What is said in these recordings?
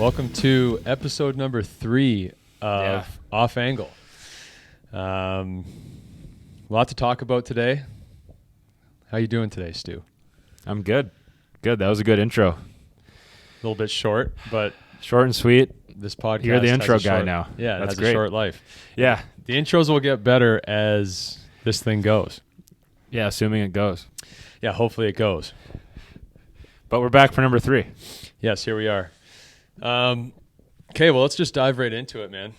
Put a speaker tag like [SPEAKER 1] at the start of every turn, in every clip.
[SPEAKER 1] Welcome to episode number 3 of Off Angle. A lot to talk about today. How you doing today, Stu?
[SPEAKER 2] I'm good. Good. That was a good intro.
[SPEAKER 1] A little bit short, but
[SPEAKER 2] short and sweet.
[SPEAKER 1] This podcast.
[SPEAKER 2] You're the intro
[SPEAKER 1] has a
[SPEAKER 2] guy
[SPEAKER 1] short,
[SPEAKER 2] now.
[SPEAKER 1] Yeah,
[SPEAKER 2] that's
[SPEAKER 1] it has
[SPEAKER 2] great.
[SPEAKER 1] a short life.
[SPEAKER 2] Yeah.
[SPEAKER 1] The intros will get better as this thing goes.
[SPEAKER 2] Yeah, assuming it goes.
[SPEAKER 1] Yeah, hopefully it goes.
[SPEAKER 2] But we're back for number 3.
[SPEAKER 1] Yes, here we are. Okay, well, let's just dive right into it, man.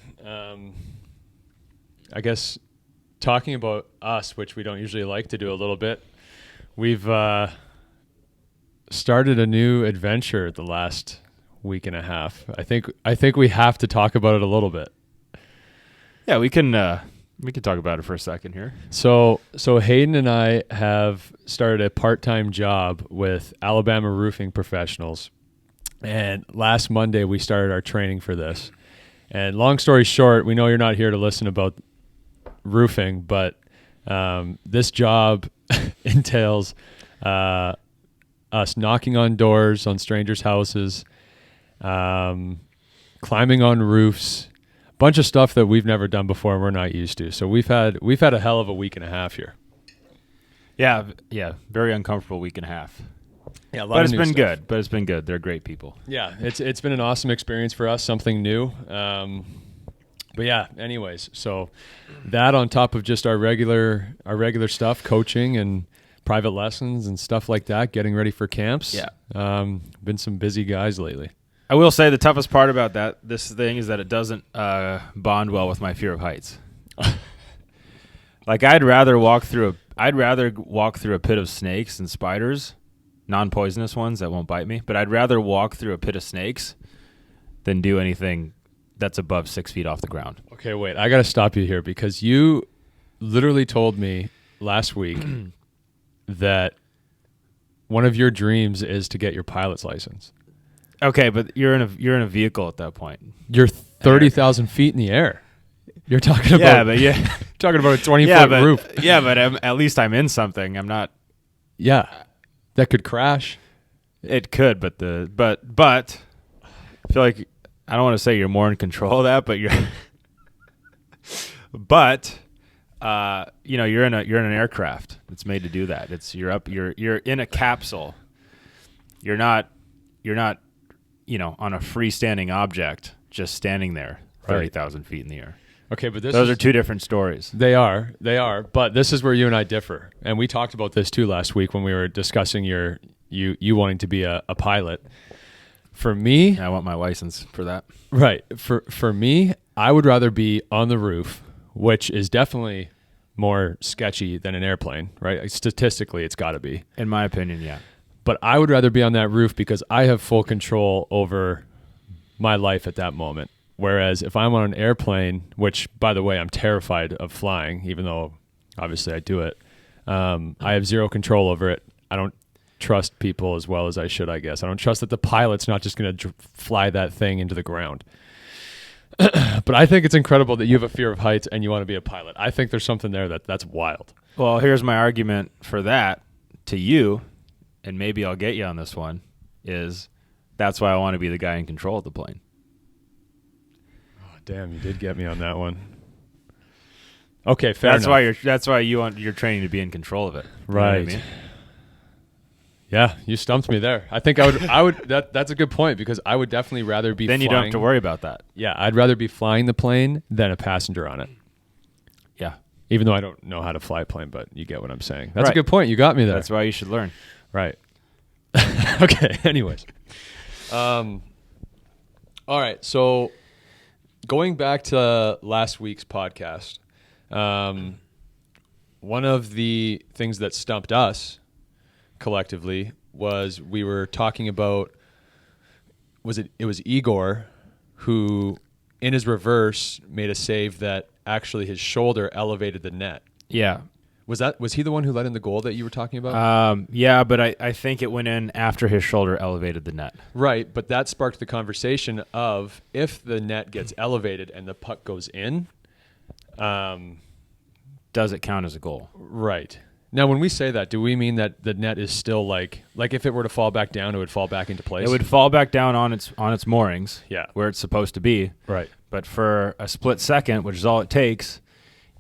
[SPEAKER 1] I guess talking about us, which we don't usually like to do a little bit, we've started a new adventure the last week and a half. I think we have to talk about it a little bit.
[SPEAKER 2] Yeah, we can talk about it for a second here.
[SPEAKER 1] So Hayden and I have started a part-time job with Alabama Roofing Professionals. And last Monday, we started our training for this. And long story short, we know you're not here to listen about roofing, but this job entails us knocking on doors on strangers' houses, climbing on roofs, a bunch of stuff that we've never done before and we're not used to. So we've had a hell of a week and a half here.
[SPEAKER 2] Yeah, very uncomfortable week and a half.
[SPEAKER 1] Yeah,
[SPEAKER 2] but it's been good. But it's been good. They're great people. Yeah,
[SPEAKER 1] it's been an awesome experience for us, something new. But yeah, anyways, so that on top of just our regular stuff, coaching and private lessons and stuff like that, getting ready for camps.
[SPEAKER 2] Yeah,
[SPEAKER 1] been some busy guys lately.
[SPEAKER 2] I will say the toughest part about this thing is that it doesn't bond well with my fear of heights. Like I'd rather walk through a pit of snakes and spiders. Non-poisonous ones that won't bite me, but I'd rather walk through a pit of snakes than do anything that's above 6 feet off the ground.
[SPEAKER 1] Okay, wait. I got to stop you here because you literally told me last week that one of your dreams is to get your pilot's license.
[SPEAKER 2] Okay, but you're in a vehicle at that point.
[SPEAKER 1] You're 30,000 feet in the air. You're talking about talking about a 20-foot roof.
[SPEAKER 2] Yeah, but at least I'm in something. I'm not.
[SPEAKER 1] Yeah. That could crash.
[SPEAKER 2] It could, but I feel like I don't want to say you're more in control of that, but you're. But you're in an aircraft. It's made to do that. You're in a capsule. You're not on a freestanding object just standing there 30,000 feet in the air.
[SPEAKER 1] Okay, but
[SPEAKER 2] those are two different stories.
[SPEAKER 1] They are, but this is where you and I differ, and we talked about this too last week when we were discussing you wanting to be a pilot. For me,
[SPEAKER 2] I want my license for that.
[SPEAKER 1] Right. For me, I would rather be on the roof, which is definitely more sketchy than an airplane, right? Statistically, it's got to be.
[SPEAKER 2] In my opinion, yeah.
[SPEAKER 1] But I would rather be on that roof because I have full control over my life at that moment. Whereas if I'm on an airplane, which, by the way, I'm terrified of flying, even though obviously I do it, I have zero control over it. I don't trust people as well as I should, I guess. I don't trust that the pilot's not just going to fly that thing into the ground. But I think it's incredible that you have a fear of heights and you want to be a pilot. I think there's something there that's wild.
[SPEAKER 2] Well, here's my argument for that to you, and maybe I'll get you on this one, is that's why I want to be the guy in control of the plane.
[SPEAKER 1] Damn, you did get me on that one. Okay, fair enough.
[SPEAKER 2] That's why you want your training to be in control of it.
[SPEAKER 1] Right.
[SPEAKER 2] You know what I mean?
[SPEAKER 1] Yeah, you stumped me there. I think I would that's a good point because I would definitely rather be
[SPEAKER 2] Then
[SPEAKER 1] flying.
[SPEAKER 2] You don't have to worry about that.
[SPEAKER 1] Yeah, I'd rather be flying the plane than a passenger on it.
[SPEAKER 2] Yeah.
[SPEAKER 1] Even though I don't know how to fly a plane, but you get what I'm saying. That's a good point. You got me there.
[SPEAKER 2] That's why you should learn.
[SPEAKER 1] Right. Okay, anyways. All right, so going back to last week's podcast, one of the things that stumped us collectively was we were talking about it was Igor who in his reverse made a save that actually his shoulder elevated the net.
[SPEAKER 2] Yeah.
[SPEAKER 1] Was he the one who let in the goal that you were talking about?
[SPEAKER 2] Yeah, but I think it went in after his shoulder elevated the net.
[SPEAKER 1] Right, but that sparked the conversation of if the net gets elevated and the puck goes in,
[SPEAKER 2] does it count as a goal?
[SPEAKER 1] Right. Now, when we say that, do we mean that the net is still like if it were to fall back down, it would fall back into place?
[SPEAKER 2] It would fall back down on its moorings,
[SPEAKER 1] Yeah.
[SPEAKER 2] where it's supposed to be.
[SPEAKER 1] Right.
[SPEAKER 2] But for a split second, which is all it takes,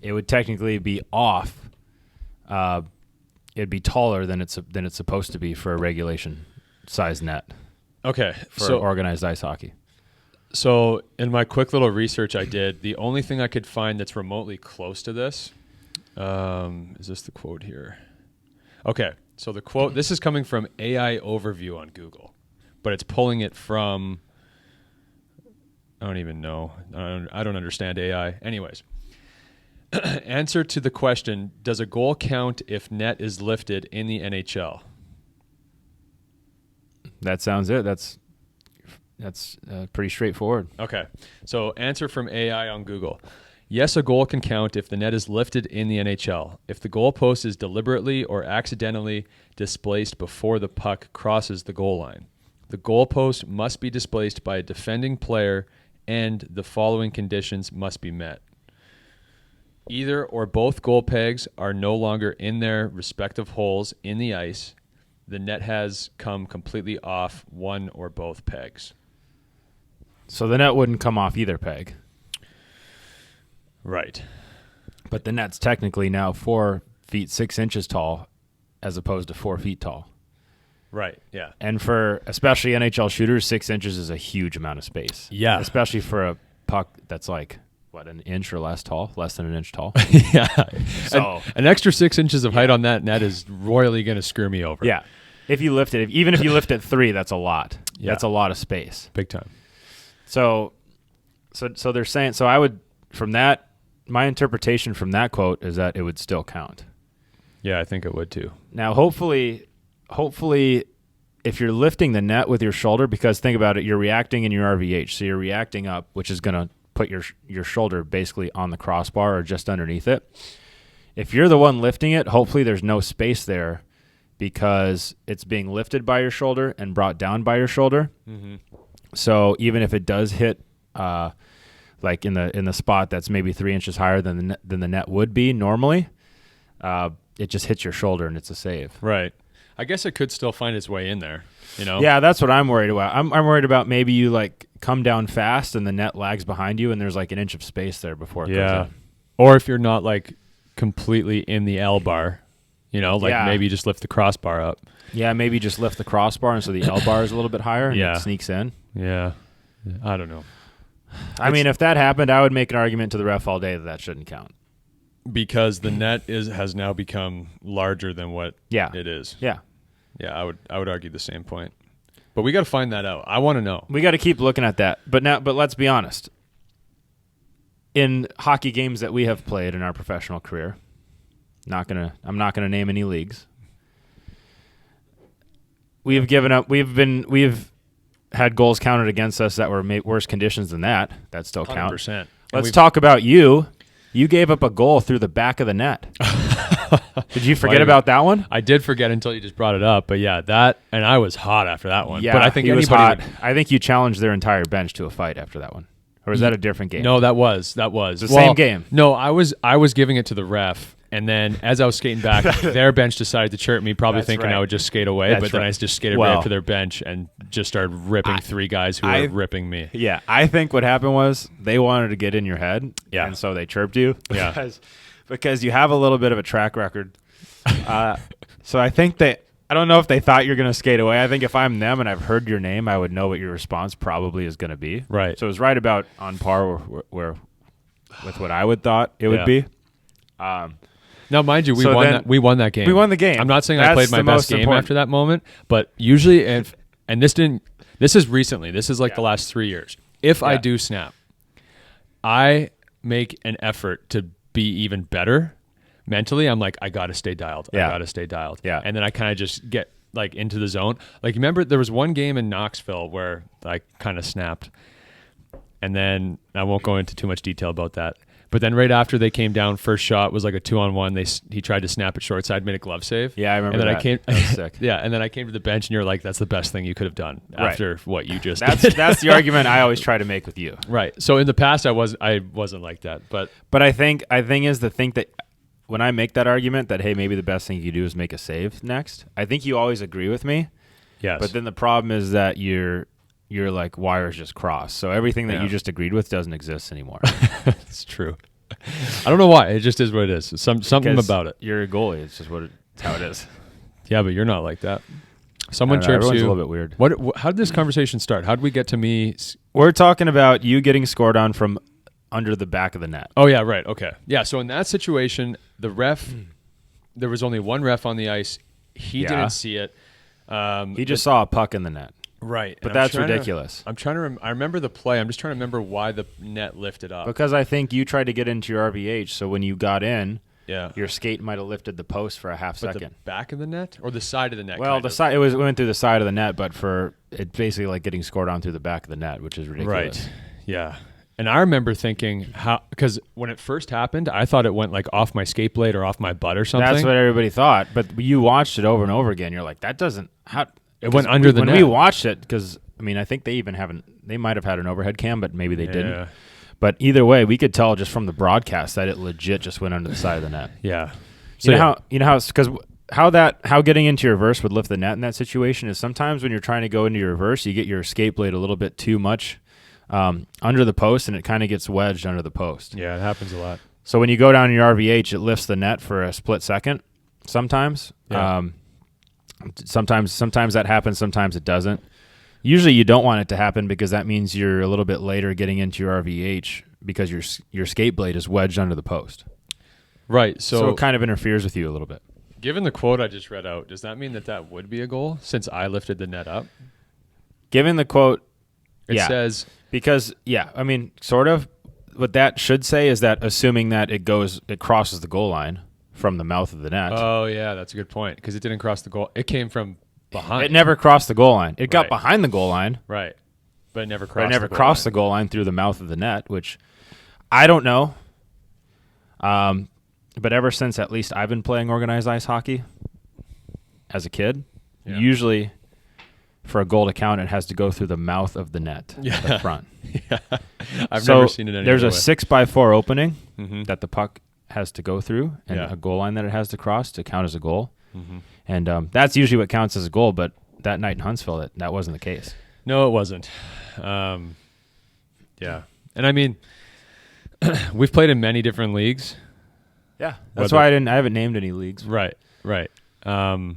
[SPEAKER 2] it would technically be off. It'd be taller than it's supposed to be for a regulation size net.
[SPEAKER 1] Okay.
[SPEAKER 2] For organized ice hockey.
[SPEAKER 1] So in my quick little research I did, the only thing I could find that's remotely close to this, is this the quote here? Okay. So the quote, this is coming from AI Overview on Google, but it's pulling it from, I don't even know. I don't understand AI. Anyways. Answer to the question, does a goal count if net is lifted in the NHL?
[SPEAKER 2] That sounds it. That's pretty straightforward.
[SPEAKER 1] Okay. So answer from AI on Google. Yes, a goal can count if the net is lifted in the NHL. If the goalpost is deliberately or accidentally displaced before the puck crosses the goal line. The goalpost must be displaced by a defending player and the following conditions must be met. Either or both goal pegs are no longer in their respective holes in the ice. The net has come completely off one or both pegs.
[SPEAKER 2] So the net wouldn't come off either peg.
[SPEAKER 1] Right.
[SPEAKER 2] But the net's technically now 4 feet 6 inches tall as opposed to 4 feet tall.
[SPEAKER 1] Right, yeah.
[SPEAKER 2] And for especially NHL shooters, 6 inches is a huge amount of space.
[SPEAKER 1] Yeah.
[SPEAKER 2] Especially for a puck that's like, what, an inch or less tall? Less than an inch tall?
[SPEAKER 1] Yeah.
[SPEAKER 2] So
[SPEAKER 1] an extra 6 inches of height on that net is royally going to screw me over.
[SPEAKER 2] Yeah. If you lift it, even if you lift it 3, that's a lot.
[SPEAKER 1] Yeah.
[SPEAKER 2] That's a lot of space.
[SPEAKER 1] Big time.
[SPEAKER 2] So they're saying, so I would, from that, my interpretation from that quote is that it would still count.
[SPEAKER 1] Yeah, I think it would too.
[SPEAKER 2] Now, hopefully, if you're lifting the net with your shoulder, because think about it, you're reacting in your RVH, so you're reacting up, which is going to put your shoulder basically on the crossbar or just underneath it. If you're the one lifting it, hopefully there's no space there because it's being lifted by your shoulder and brought down by your shoulder.
[SPEAKER 1] Mm-hmm.
[SPEAKER 2] So even if it does hit, like in the spot that's maybe 3 inches higher than the net would be normally, it just hits your shoulder and it's a save.
[SPEAKER 1] Right. I guess it could still find its way in there, you know?
[SPEAKER 2] Yeah, that's what I'm worried about. I'm worried about maybe you like come down fast and the net lags behind you and there's like an inch of space there before it goes in.
[SPEAKER 1] Or if you're not like completely in the L bar, you know, like maybe you just lift the crossbar up.
[SPEAKER 2] Yeah, maybe just lift the crossbar and so the L bar is a little bit higher and it sneaks in.
[SPEAKER 1] Yeah. I don't know.
[SPEAKER 2] I mean, if that happened, I would make an argument to the ref all day that shouldn't count.
[SPEAKER 1] Because the net has now become larger than what it is.
[SPEAKER 2] Yeah.
[SPEAKER 1] Yeah, I would argue the same point. But we got to find that out. I want to know.
[SPEAKER 2] We got to keep looking at that. But let's be honest. In hockey games that we have played in our professional career, I'm not gonna name any leagues. We've given up. We've had goals counted against us that were worse conditions than that. That still count.
[SPEAKER 1] 100%.
[SPEAKER 2] Let's talk about you. You gave up a goal through the back of the net. Did you forget about that one?
[SPEAKER 1] I did forget until you just brought it up. But yeah, that, and I was hot after that one.
[SPEAKER 2] Yeah,
[SPEAKER 1] but I think
[SPEAKER 2] he was
[SPEAKER 1] anybody
[SPEAKER 2] hot. I think you challenged their entire bench to a fight after that one. Or was that a different game?
[SPEAKER 1] No, that was
[SPEAKER 2] the same game.
[SPEAKER 1] No, I was giving it to the ref, and then as I was skating back, their bench decided to chirp me, probably thinking I would just skate away. But then I just skated right up to their bench and just started ripping 3 guys who were ripping me.
[SPEAKER 2] Yeah, I think what happened was they wanted to get in your head, and so they chirped you because you have a little bit of a track record. So I think I don't know if they thought you're going to skate away. I think if I'm them and I've heard your name, I would know what your response probably is going to be.
[SPEAKER 1] Right.
[SPEAKER 2] So it was right about on par with what I would thought it would be.
[SPEAKER 1] Now, mind you, we won that game.
[SPEAKER 2] We won the game.
[SPEAKER 1] I'm not saying I played my best game after that moment, but usually, and this is recently. This is like the last 3 years. If I do snap, I make an effort to be even better. Mentally, I'm like, I got to stay dialed. I got to stay dialed.
[SPEAKER 2] Yeah.
[SPEAKER 1] And then I kind of just get like into the zone. Like, remember there was one game in Knoxville where I kind of snapped. And then I won't go into too much detail about that. But then right after they came down, first shot was like a 2-on-1. He tried to snap it short side, made a glove save.
[SPEAKER 2] Yeah, I remember
[SPEAKER 1] and then
[SPEAKER 2] that. That was sick.
[SPEAKER 1] Yeah, and then I came to the bench, and you're like, that's the best thing you could have done after what you just did.
[SPEAKER 2] That's the argument I always try to make with you.
[SPEAKER 1] Right. So in the past, I wasn't like that. But
[SPEAKER 2] I think that when I make that argument that, hey, maybe the best thing you do is make a save next, I think you always agree with me.
[SPEAKER 1] Yes.
[SPEAKER 2] But then the problem is that you're like wires just cross. So everything that you just agreed with doesn't exist anymore.
[SPEAKER 1] It's true. I don't know why. It just is what it is. Something about it.
[SPEAKER 2] You're a goalie. It's just it's how it is.
[SPEAKER 1] Yeah, but you're not like that. Someone chirps
[SPEAKER 2] everyone's
[SPEAKER 1] you.
[SPEAKER 2] a little bit weird.
[SPEAKER 1] How did this conversation start? How did we get to me?
[SPEAKER 2] We're talking about you getting scored on from under the back of the net.
[SPEAKER 1] Oh, yeah, right. Okay. Yeah, so in that situation, the ref, there was only one ref on the ice. He didn't see it.
[SPEAKER 2] He just saw a puck in the net.
[SPEAKER 1] Right.
[SPEAKER 2] But that's ridiculous.
[SPEAKER 1] I'm trying to I remember the play. I'm just trying to remember why the net lifted up.
[SPEAKER 2] Because I think you tried to get into your RVH, so when you got in, your skate might have lifted the post for a half second.
[SPEAKER 1] The back of the net or the side of the net?
[SPEAKER 2] Well, the side. It went through the side of the net, but for it basically like getting scored on through the back of the net, which is ridiculous.
[SPEAKER 1] Right. Yeah. And I remember thinking because when it first happened, I thought it went like off my skate blade or off my butt or something.
[SPEAKER 2] That's what everybody thought, but you watched it over and over again. You're like, that doesn't.
[SPEAKER 1] It went under the net.
[SPEAKER 2] When we watched it, because I mean, I think they might have had an overhead cam, but maybe they didn't. But either way, we could tell just from the broadcast that it legit just went under the side of the net.
[SPEAKER 1] Yeah.
[SPEAKER 2] So you know how because how getting into your reverse would lift the net in that situation is sometimes when you're trying to go into your reverse, you get your skate blade a little bit too much under the post, and it kind of gets wedged under the post.
[SPEAKER 1] Yeah, it happens a lot.
[SPEAKER 2] So when you go down in your RVH, it lifts the net for a split second. Sometimes, sometimes that happens. Sometimes it doesn't. Usually, you don't want it to happen because that means you're a little bit later getting into your RVH because your skate blade is wedged under the post.
[SPEAKER 1] Right.
[SPEAKER 2] So it kind of interferes with you a little bit.
[SPEAKER 1] Given the quote I just read out, does that mean that would be a goal since I lifted the net up?
[SPEAKER 2] Given the quote,
[SPEAKER 1] it says
[SPEAKER 2] because I mean, sort of. What that should say is that assuming that it crosses the goal line from the mouth of the net.
[SPEAKER 1] Oh yeah, that's a good point because it didn't cross the goal. It came from behind.
[SPEAKER 2] It never crossed the goal line. It got behind the goal line.
[SPEAKER 1] Right. But it never crossed.
[SPEAKER 2] The goal line through the mouth of the net, which I don't know. But ever since at least I've been playing organized ice hockey as a kid, usually for a goal to count, it has to go through the mouth of the net at the front.
[SPEAKER 1] Yeah. I've never seen it any
[SPEAKER 2] There's
[SPEAKER 1] other
[SPEAKER 2] a
[SPEAKER 1] way.
[SPEAKER 2] 6x4 opening that the puck has to go through and a goal line that it has to cross to count as a goal. Mm-hmm. And that's usually what counts as a goal, but that night in Huntsville, that wasn't the case.
[SPEAKER 1] No, it wasn't. Yeah. And I mean, we've played in many different leagues.
[SPEAKER 2] Yeah. That's why I haven't named any leagues.
[SPEAKER 1] Right. Refs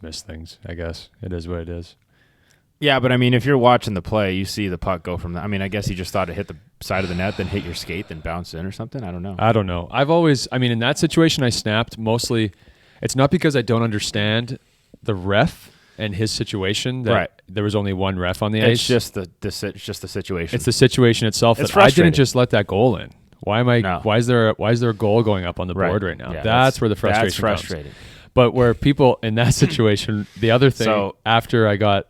[SPEAKER 1] miss things, I guess. It is what it is.
[SPEAKER 2] Yeah, but I mean, if you're watching the play, you see the puck go from I mean, I guess you just thought it hit the side of the net, then hit your skate, then bounce in or something. I don't know. In that situation, I snapped mostly. It's not because I don't understand the ref and his situation. That there was only one ref on the ice. It's just the situation.
[SPEAKER 1] It's the situation itself.
[SPEAKER 2] It's
[SPEAKER 1] that I didn't just let that goal in. Why am I?
[SPEAKER 2] No.
[SPEAKER 1] Why is there a goal going up on the board right now?
[SPEAKER 2] Yeah,
[SPEAKER 1] that's where the frustration
[SPEAKER 2] That's frustrating.
[SPEAKER 1] comes. But where people in that situation, the other thing after I got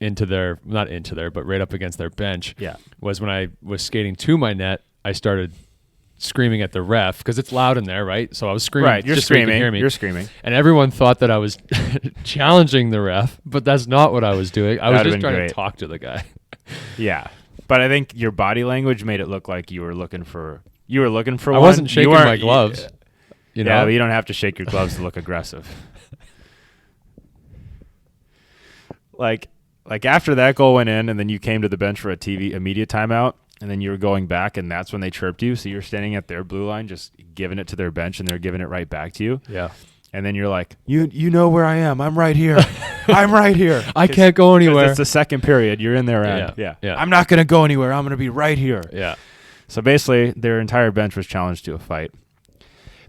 [SPEAKER 1] but right up against their bench, was when I was skating to my net, I started screaming at the ref because it's loud in there, right? So I was screaming.
[SPEAKER 2] Right, you're screaming.
[SPEAKER 1] And everyone thought that I was challenging the ref, but that's not what I was doing. I was just trying to talk to the guy.
[SPEAKER 2] Yeah. But I think your body language made it look like you were looking for one.
[SPEAKER 1] I wasn't shaking my gloves. You know?
[SPEAKER 2] Yeah, but you don't have to shake your gloves to look aggressive. Like after that goal went in, and then you came to the bench for a media timeout, and then you were going back, and that's when they chirped you. So you're standing at their blue line, just giving it to their bench, and they're giving it right back to you.
[SPEAKER 1] Yeah.
[SPEAKER 2] And then you're like, you know where I am. I'm right here. I'm right here.
[SPEAKER 1] I can't go anywhere.
[SPEAKER 2] It's the second period. You're in their end.
[SPEAKER 1] Yeah.
[SPEAKER 2] I'm not going to go anywhere. I'm going to be right here.
[SPEAKER 1] Yeah.
[SPEAKER 2] So basically, their entire bench was challenged to a fight.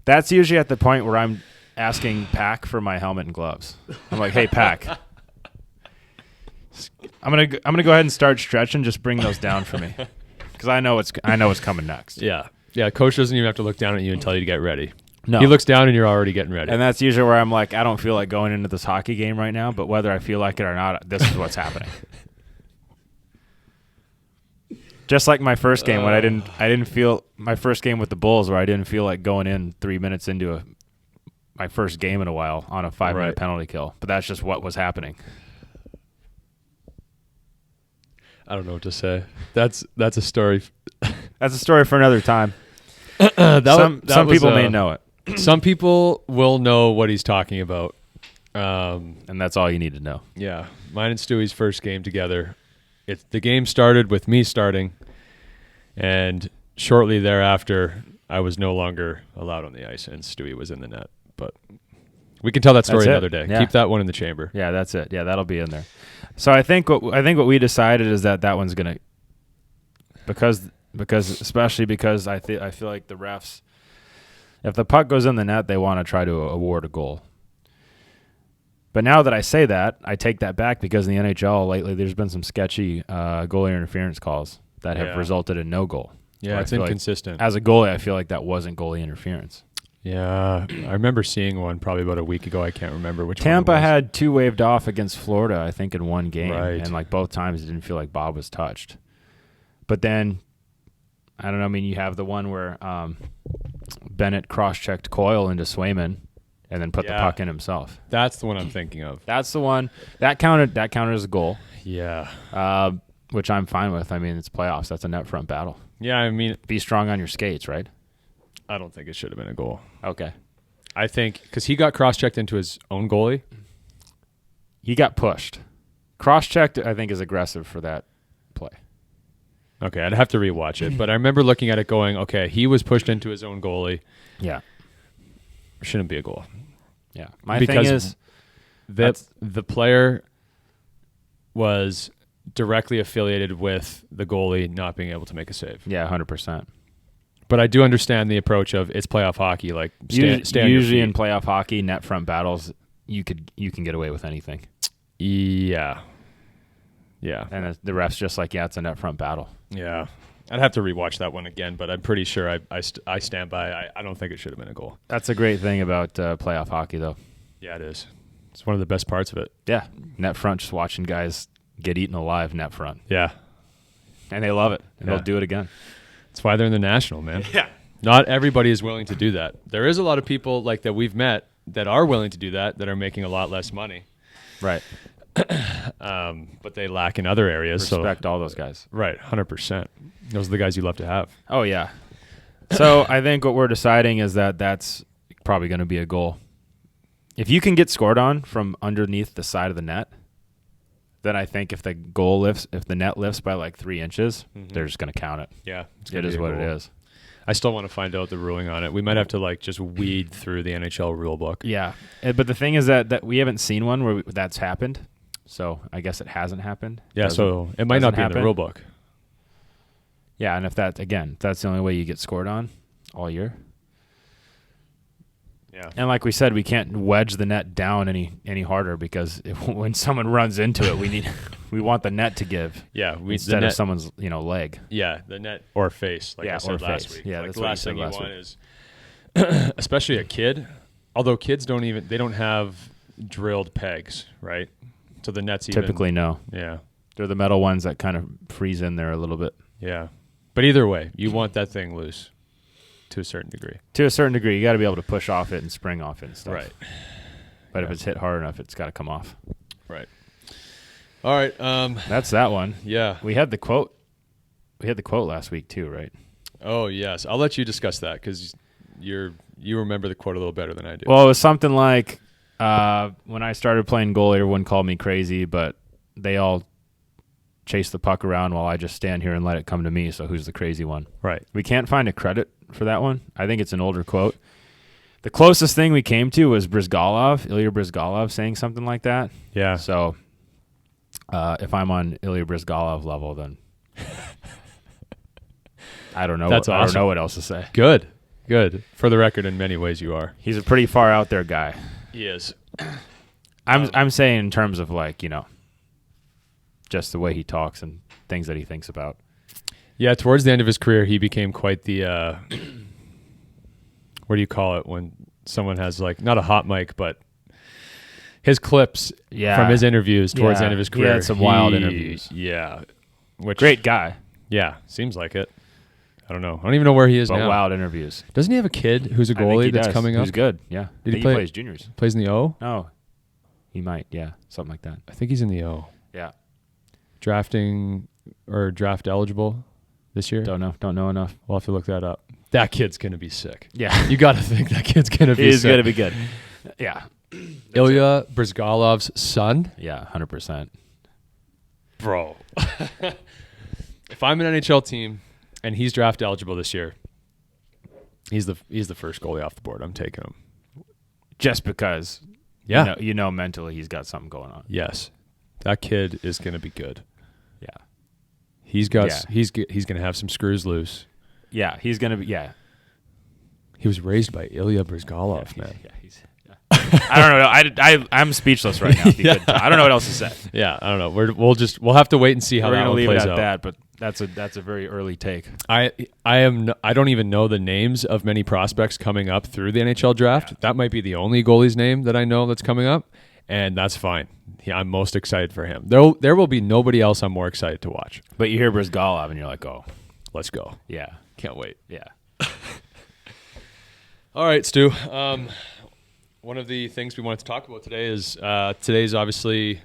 [SPEAKER 2] That's usually at the point where I'm asking Pack for my helmet and gloves. I'm like, hey, Pack. I'm gonna go ahead and start stretching. Just bring those down for me, because I know what's coming next.
[SPEAKER 1] Yeah. Coach doesn't even have to look down at you and tell you to get ready.
[SPEAKER 2] No,
[SPEAKER 1] he looks down and you're already getting ready.
[SPEAKER 2] And that's usually where I'm like, I don't feel like going into this hockey game right now, but whether I feel like it or not, this is what's happening. Just like my first game when I didn't feel my first game with the Bulls, where I didn't feel like going in 3 minutes into my first game in a while on a 5-minute penalty kill, but that's just what was happening.
[SPEAKER 1] I don't know what to say. That's a story.
[SPEAKER 2] That's a story for another time. Some people may know it.
[SPEAKER 1] Some people will know what he's talking about.
[SPEAKER 2] And that's all you need to know.
[SPEAKER 1] Yeah. Mine and Stewie's first game together. The game started with me starting, and shortly thereafter, I was no longer allowed on the ice, and Stewie was in the net. But we can tell that story another day.
[SPEAKER 2] Yeah.
[SPEAKER 1] Keep that one in the chamber.
[SPEAKER 2] Yeah, that's it. Yeah, that'll be in there. So I think what we decided is that one's gonna because especially because I feel like the refs, if the puck goes in the net, they want to try to award a goal. But now that I say that, I take that back because in the NHL lately there's been some sketchy goalie interference calls that have resulted in no goal.
[SPEAKER 1] Yeah, it's inconsistent.
[SPEAKER 2] Like, as a goalie, I feel like that wasn't goalie interference.
[SPEAKER 1] Yeah, I remember seeing one probably about a week ago. I can't remember which
[SPEAKER 2] Tampa
[SPEAKER 1] one it was.
[SPEAKER 2] had 2 waved off against Florida, I think, in one game.
[SPEAKER 1] Right.
[SPEAKER 2] And like both times it didn't feel like Bob was touched. But then, I don't know, I mean, you have the one where Bennett cross-checked Coyle into Swayman and then put the puck in himself.
[SPEAKER 1] That's the one I'm thinking of.
[SPEAKER 2] That's the one. That counted as a goal.
[SPEAKER 1] Yeah.
[SPEAKER 2] Which I'm fine with. I mean, it's playoffs. That's a net front battle.
[SPEAKER 1] Yeah, I mean,
[SPEAKER 2] be strong on your skates, right?
[SPEAKER 1] I don't think it should have been a goal.
[SPEAKER 2] Okay.
[SPEAKER 1] I think because he got cross-checked into his own goalie.
[SPEAKER 2] He got pushed. Cross-checked, I think, is aggressive for that play.
[SPEAKER 1] Okay, I'd have to rewatch it. But I remember looking at it going, okay, he was pushed into his own goalie.
[SPEAKER 2] Yeah.
[SPEAKER 1] Shouldn't be a goal.
[SPEAKER 2] Yeah. My thing is
[SPEAKER 1] the player was directly affiliated with the goalie not being able to make a save.
[SPEAKER 2] Yeah, 100%.
[SPEAKER 1] But I do understand the approach of it's playoff hockey. Like stay on your
[SPEAKER 2] usually
[SPEAKER 1] feet.
[SPEAKER 2] in playoff hockey, net front battles, you can get away with anything.
[SPEAKER 1] Yeah. Yeah.
[SPEAKER 2] And the ref's just like, yeah, it's a net front battle.
[SPEAKER 1] Yeah. I'd have to rewatch that one again, but I'm pretty sure I stand by. I don't think it should have been a goal.
[SPEAKER 2] That's a great thing about playoff hockey, though.
[SPEAKER 1] Yeah, it is. It's one of the best parts of it.
[SPEAKER 2] Yeah. Net front, just watching guys get eaten alive net front.
[SPEAKER 1] Yeah.
[SPEAKER 2] And they love it. And they'll do it again.
[SPEAKER 1] That's why they're in the National, man.
[SPEAKER 2] Yeah.
[SPEAKER 1] Not everybody is willing to do that. There is a lot of people like that we've met that are willing to do that are making a lot less money.
[SPEAKER 2] Right.
[SPEAKER 1] But they lack in other areas.
[SPEAKER 2] Respect all those guys.
[SPEAKER 1] Right, 100%. Those are the guys you love to have.
[SPEAKER 2] Oh, yeah. So I think what we're deciding is that that's probably going to be a goal. If you can get scored on from underneath the side of the net, then I think if the net lifts by like 3 inches, they're just going to count it.
[SPEAKER 1] Yeah.
[SPEAKER 2] It is what it is.
[SPEAKER 1] I still want to find out the ruling on it. We might have to like just weed through the NHL rule book.
[SPEAKER 2] Yeah. But the thing is that we haven't seen one where that's happened. So I guess it hasn't happened.
[SPEAKER 1] Yeah, so it might not be in the rule book.
[SPEAKER 2] Yeah, and if that's the only way you get scored on all year.
[SPEAKER 1] Yeah.
[SPEAKER 2] And like we said, we can't wedge the net down any harder because when someone runs into it, we want the net to give.
[SPEAKER 1] Yeah,
[SPEAKER 2] instead of someone's leg.
[SPEAKER 1] Yeah, the net or face, like I said last week.
[SPEAKER 2] Yeah,
[SPEAKER 1] like
[SPEAKER 2] that's
[SPEAKER 1] the
[SPEAKER 2] what
[SPEAKER 1] last thing you want
[SPEAKER 2] week.
[SPEAKER 1] is, especially a kid. Although kids don't have drilled pegs, right? So the net's
[SPEAKER 2] typically no.
[SPEAKER 1] Yeah,
[SPEAKER 2] they're the metal ones that kind of freeze in there a little bit.
[SPEAKER 1] Yeah, but either way, you want that thing loose. To a certain degree.
[SPEAKER 2] To a certain degree. You got to be able to push off it and spring off it and stuff.
[SPEAKER 1] Right.
[SPEAKER 2] But if it's hit hard enough, it's got to come off.
[SPEAKER 1] Right. All right.
[SPEAKER 2] That's that one.
[SPEAKER 1] Yeah.
[SPEAKER 2] We had the quote. We had the quote last week too, right?
[SPEAKER 1] Oh, yes. I'll let you discuss that because you remember the quote a little better than I do.
[SPEAKER 2] Well, it was something like, when I started playing goalie, everyone called me crazy, but they all chase the puck around while I just stand here and let it come to me, so who's the crazy one?
[SPEAKER 1] Right.
[SPEAKER 2] We can't find a credit for that one. I think it's an older quote. The closest thing we came to was Ilya Brizgalov saying something like that.
[SPEAKER 1] Yeah.
[SPEAKER 2] So if I'm on Ilya Brizgalov level, then I don't know.
[SPEAKER 1] That's awesome.
[SPEAKER 2] I don't know what else to say.
[SPEAKER 1] Good. For the record, in many ways you are.
[SPEAKER 2] He's a pretty far out there guy.
[SPEAKER 1] He is.
[SPEAKER 2] I'm saying in terms of like, just the way he talks and things that he thinks about.
[SPEAKER 1] Yeah, towards the end of his career, he became quite the, what do you call it when someone has like, not a hot mic, but his clips from his interviews towards the end of his career.
[SPEAKER 2] He had some wild interviews.
[SPEAKER 1] Yeah.
[SPEAKER 2] Great guy.
[SPEAKER 1] Yeah, seems like it. I don't know. I don't even know where he is now.
[SPEAKER 2] Wild interviews.
[SPEAKER 1] Doesn't he have a kid who's a goalie that's coming up?
[SPEAKER 2] Who's good, yeah.
[SPEAKER 1] Did he
[SPEAKER 2] play? He plays juniors.
[SPEAKER 1] Plays in the O?
[SPEAKER 2] Oh, he might, yeah. Something like that.
[SPEAKER 1] I think he's in the O.
[SPEAKER 2] Yeah.
[SPEAKER 1] Drafting or draft eligible this year?
[SPEAKER 2] Don't know enough.
[SPEAKER 1] We'll have to look that up. that kid's going to be sick.
[SPEAKER 2] Yeah.
[SPEAKER 1] You got to think that kid's going to be sick.
[SPEAKER 2] He's going to be good. Yeah.
[SPEAKER 1] Ilya Bryzgalov's son?
[SPEAKER 2] Yeah, 100%.
[SPEAKER 1] Bro. If I'm an NHL team and he's draft eligible this year, he's the first goalie off the board. I'm taking him.
[SPEAKER 2] Just because you know mentally he's got something going on.
[SPEAKER 1] Yes. That kid is going to be good.
[SPEAKER 2] Yeah.
[SPEAKER 1] He's going to have some screws loose.
[SPEAKER 2] Yeah, he's going to be
[SPEAKER 1] He was raised by Ilya Bryzgalov, man.
[SPEAKER 2] I don't know. I'm speechless right now. I don't know what else to say.
[SPEAKER 1] Yeah, I don't know. We'll have to wait and see how that one plays out.
[SPEAKER 2] We're going to leave it at that, but that's a very early take.
[SPEAKER 1] I don't even know the names of many prospects coming up through the NHL draft.
[SPEAKER 2] Yeah.
[SPEAKER 1] That might be the only goalie's name that I know that's coming up, and that's fine. Yeah, I'm most excited for him. There will be nobody else I'm more excited to watch.
[SPEAKER 2] But you hear Bryzgalov and you're like, oh,
[SPEAKER 1] let's go.
[SPEAKER 2] Yeah,
[SPEAKER 1] can't wait.
[SPEAKER 2] Yeah.
[SPEAKER 1] All right, Stu. One of the things we wanted to talk about today is today's obviously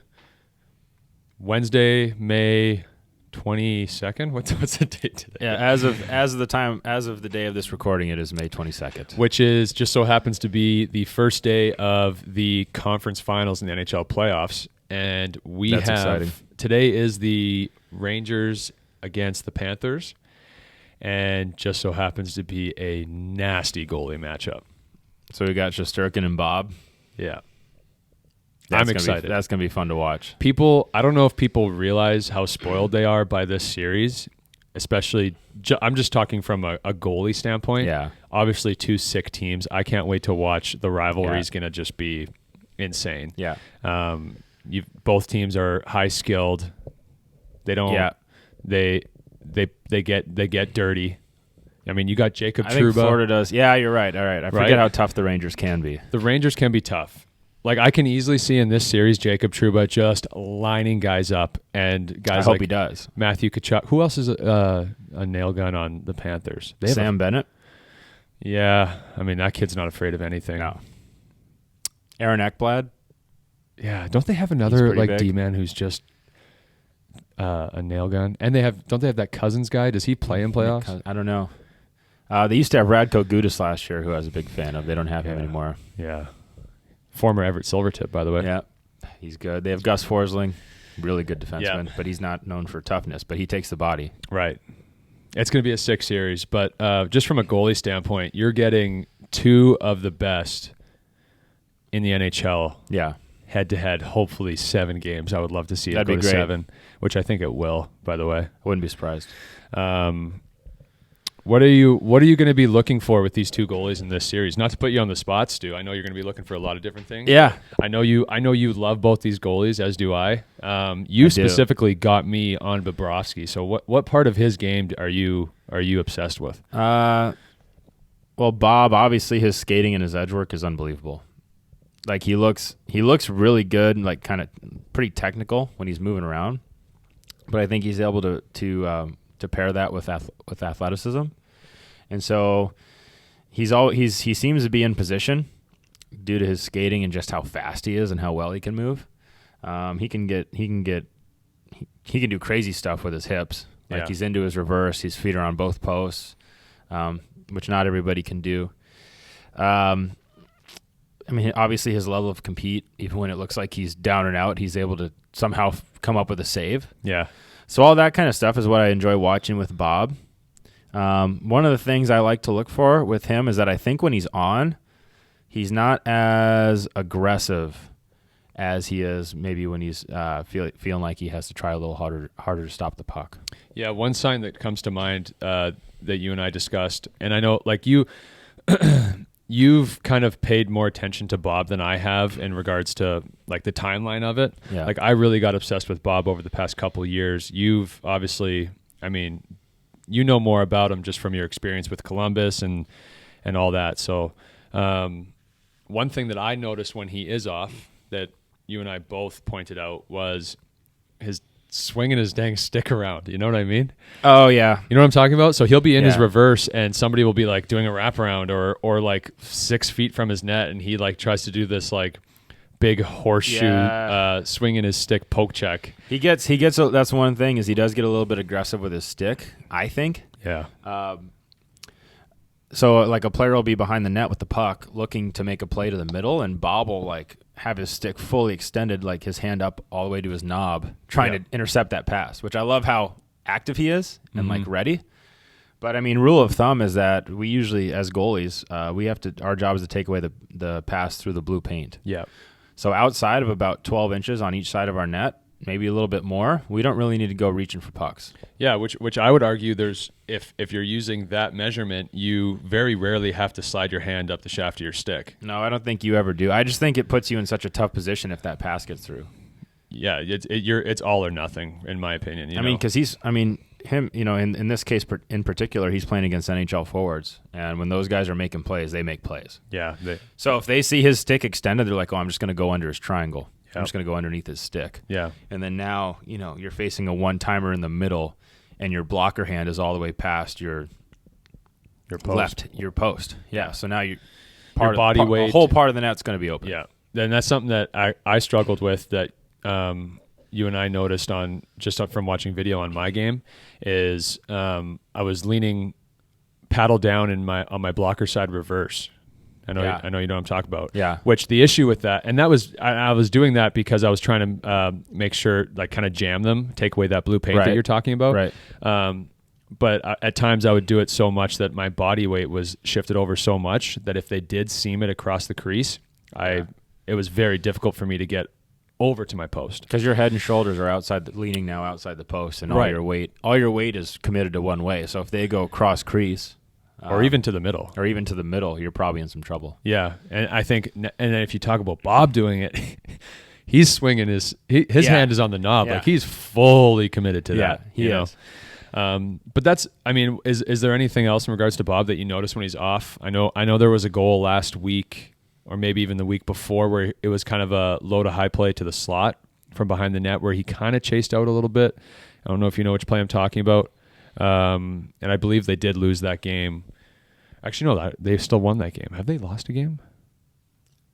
[SPEAKER 1] Wednesday, May 22nd. What's the date today?
[SPEAKER 2] Yeah, as of the day of this recording, it is May 22nd,
[SPEAKER 1] which is just so happens to be the first day of the conference finals in the NHL playoffs, and
[SPEAKER 2] That's exciting.
[SPEAKER 1] Today is the Rangers against the Panthers, and just so happens to be a nasty goalie matchup.
[SPEAKER 2] So we got Shesterkin and Bob.
[SPEAKER 1] Yeah.
[SPEAKER 2] I'm
[SPEAKER 1] excited.
[SPEAKER 2] That's going to be fun to watch.
[SPEAKER 1] I don't know if people realize how spoiled they are by this series, especially, I'm just talking from a goalie standpoint.
[SPEAKER 2] Yeah.
[SPEAKER 1] Obviously, two sick teams. I can't wait to watch. The rivalry is going to just be insane.
[SPEAKER 2] Yeah.
[SPEAKER 1] Both teams are high skilled. They don't. Yeah. They get dirty. I mean, you got Jacob Trouba.
[SPEAKER 2] I think Florida does. Yeah, you're right. All right. I forget how tough the Rangers can be.
[SPEAKER 1] The Rangers can be tough. Like, I can easily see in this series Jacob Trouba just lining guys up, and guys
[SPEAKER 2] hope he does.
[SPEAKER 1] Matthew Tkachuk. Who else is a nail gun on the Panthers?
[SPEAKER 2] Sam Bennett?
[SPEAKER 1] Yeah. I mean, that kid's not afraid of anything.
[SPEAKER 2] No. Aaron Ekblad?
[SPEAKER 1] Yeah. Don't they have another D-man who's just a nail gun? And don't they have that Cousins guy? Does he play in playoffs?
[SPEAKER 2] I don't know. They used to have Radko Gudas last year, who I was a big fan of. They don't have him anymore.
[SPEAKER 1] Yeah. Former Everett Silvertip, by the way.
[SPEAKER 2] Yeah. He's good. They have Gus Forsling, really good defenseman, but he's not known for toughness, but he takes the body.
[SPEAKER 1] Right. It's going to be a sick series, but just from a goalie standpoint, you're getting two of the best in the NHL.
[SPEAKER 2] Yeah.
[SPEAKER 1] Head-to-head, hopefully 7 games. I would love to see it go to 7, which I think it will, by the way.
[SPEAKER 2] I wouldn't be surprised.
[SPEAKER 1] What are you going to be looking for with these two goalies in this series? Not to put you on the spot, Stu. I know you're going to be looking for a lot of different things.
[SPEAKER 2] Yeah.
[SPEAKER 1] I know you love both these goalies, as do I. You specifically got me on Bobrovsky. So what part of his game are you obsessed with?
[SPEAKER 2] Well, Bob, obviously his skating and his edge work is unbelievable. Like, he looks really good and like kind of pretty technical when he's moving around. But I think he's able to pair that with athleticism, and so he seems to be in position due to his skating and just how fast he is and how well he can move. He can do crazy stuff with his hips. Like, he's into his reverse. His feet are on both posts, which not everybody can do. I mean, obviously his level of compete, even when it looks like he's down and out, he's able to somehow come up with a save.
[SPEAKER 1] Yeah.
[SPEAKER 2] So all that kind of stuff is what I enjoy watching with Bob. One of the things I like to look for with him is that I think when he's on, he's not as aggressive as he is maybe when he's feeling like he has to try a little harder to stop the puck.
[SPEAKER 1] Yeah, one sign that comes to mind that you and I discussed, and I know like you you've kind of paid more attention to Bob than I have in regards to like the timeline of it.
[SPEAKER 2] Yeah.
[SPEAKER 1] Like, I really got obsessed with Bob over the past couple of years. You've obviously, I mean, you know more about him just from your experience with Columbus and all that. So one thing that I noticed when he is off that you and I both pointed out was his swinging his dang stick around. You know what I mean?
[SPEAKER 2] Oh, yeah.
[SPEAKER 1] You know what I'm talking about? So he'll be in his reverse and somebody will be like doing a wraparound or like 6 feet from his net, and he like tries to do this like big horseshoe swinging his stick poke check.
[SPEAKER 2] He gets that's one thing is he does get a little bit aggressive with his stick, I think.
[SPEAKER 1] Yeah.
[SPEAKER 2] So like a player will be behind the net with the puck looking to make a play to the middle, and Bob will like have his stick fully extended, like his hand up all the way to his knob, trying to intercept that pass, which I love how active he is and like ready. But I mean, rule of thumb is that we usually, as goalies, our job is to take away the pass through the blue paint.
[SPEAKER 1] Yeah.
[SPEAKER 2] So outside of about 12 inches on each side of our net, maybe a little bit more, we don't really need to go reaching for pucks.
[SPEAKER 1] Yeah, which I would argue if you're using that measurement, you very rarely have to slide your hand up the shaft of your stick.
[SPEAKER 2] No, I don't think you ever do. I just think it puts you in such a tough position if that pass gets through.
[SPEAKER 1] Yeah, it's all or nothing in my opinion.
[SPEAKER 2] Because him, in this case in particular, he's playing against NHL forwards, and when those guys are making plays, they make plays.
[SPEAKER 1] Yeah.
[SPEAKER 2] So if they see his stick extended, they're like, "Oh, I'm just going to go under his triangle. I'm just going to go underneath his stick."
[SPEAKER 1] Yeah.
[SPEAKER 2] And then now, you're facing a one-timer in the middle, and your blocker hand is all the way past your
[SPEAKER 1] post.
[SPEAKER 2] your post. Yeah. So now your
[SPEAKER 1] body weight,
[SPEAKER 2] the whole part of the net's going to be open.
[SPEAKER 1] Yeah. And that's something that I struggled with that you and I noticed from watching video on my game is I was leaning paddle down on my blocker side reverse. I know you know what I'm talking about.
[SPEAKER 2] Yeah.
[SPEAKER 1] Which the issue with that, and that was I was doing that because I was trying to make sure, like, kind of jam them, take away that blue paint that you're talking about.
[SPEAKER 2] Right.
[SPEAKER 1] But at times I would do it so much that my body weight was shifted over so much that if they did seam it across the crease, it was very difficult for me to get over to my post.
[SPEAKER 2] Because your head and shoulders are leaning now outside the post, and all your weight is committed to one way. So if they go cross crease,
[SPEAKER 1] or even to the middle,
[SPEAKER 2] you're probably in some trouble.
[SPEAKER 1] Yeah, and I think, and then if you talk about Bob doing it, he's swinging his hand is on the knob, like he's fully committed to that.
[SPEAKER 2] He is.
[SPEAKER 1] But that's, I mean, is there anything else in regards to Bob that you notice when he's off? I know there was a goal last week, or maybe even the week before, where it was kind of a low to high play to the slot from behind the net, where he kind of chased out a little bit. I don't know if you know which play I'm talking about. And I believe they did lose that game. Actually, no, they still won that game. Have they lost a game?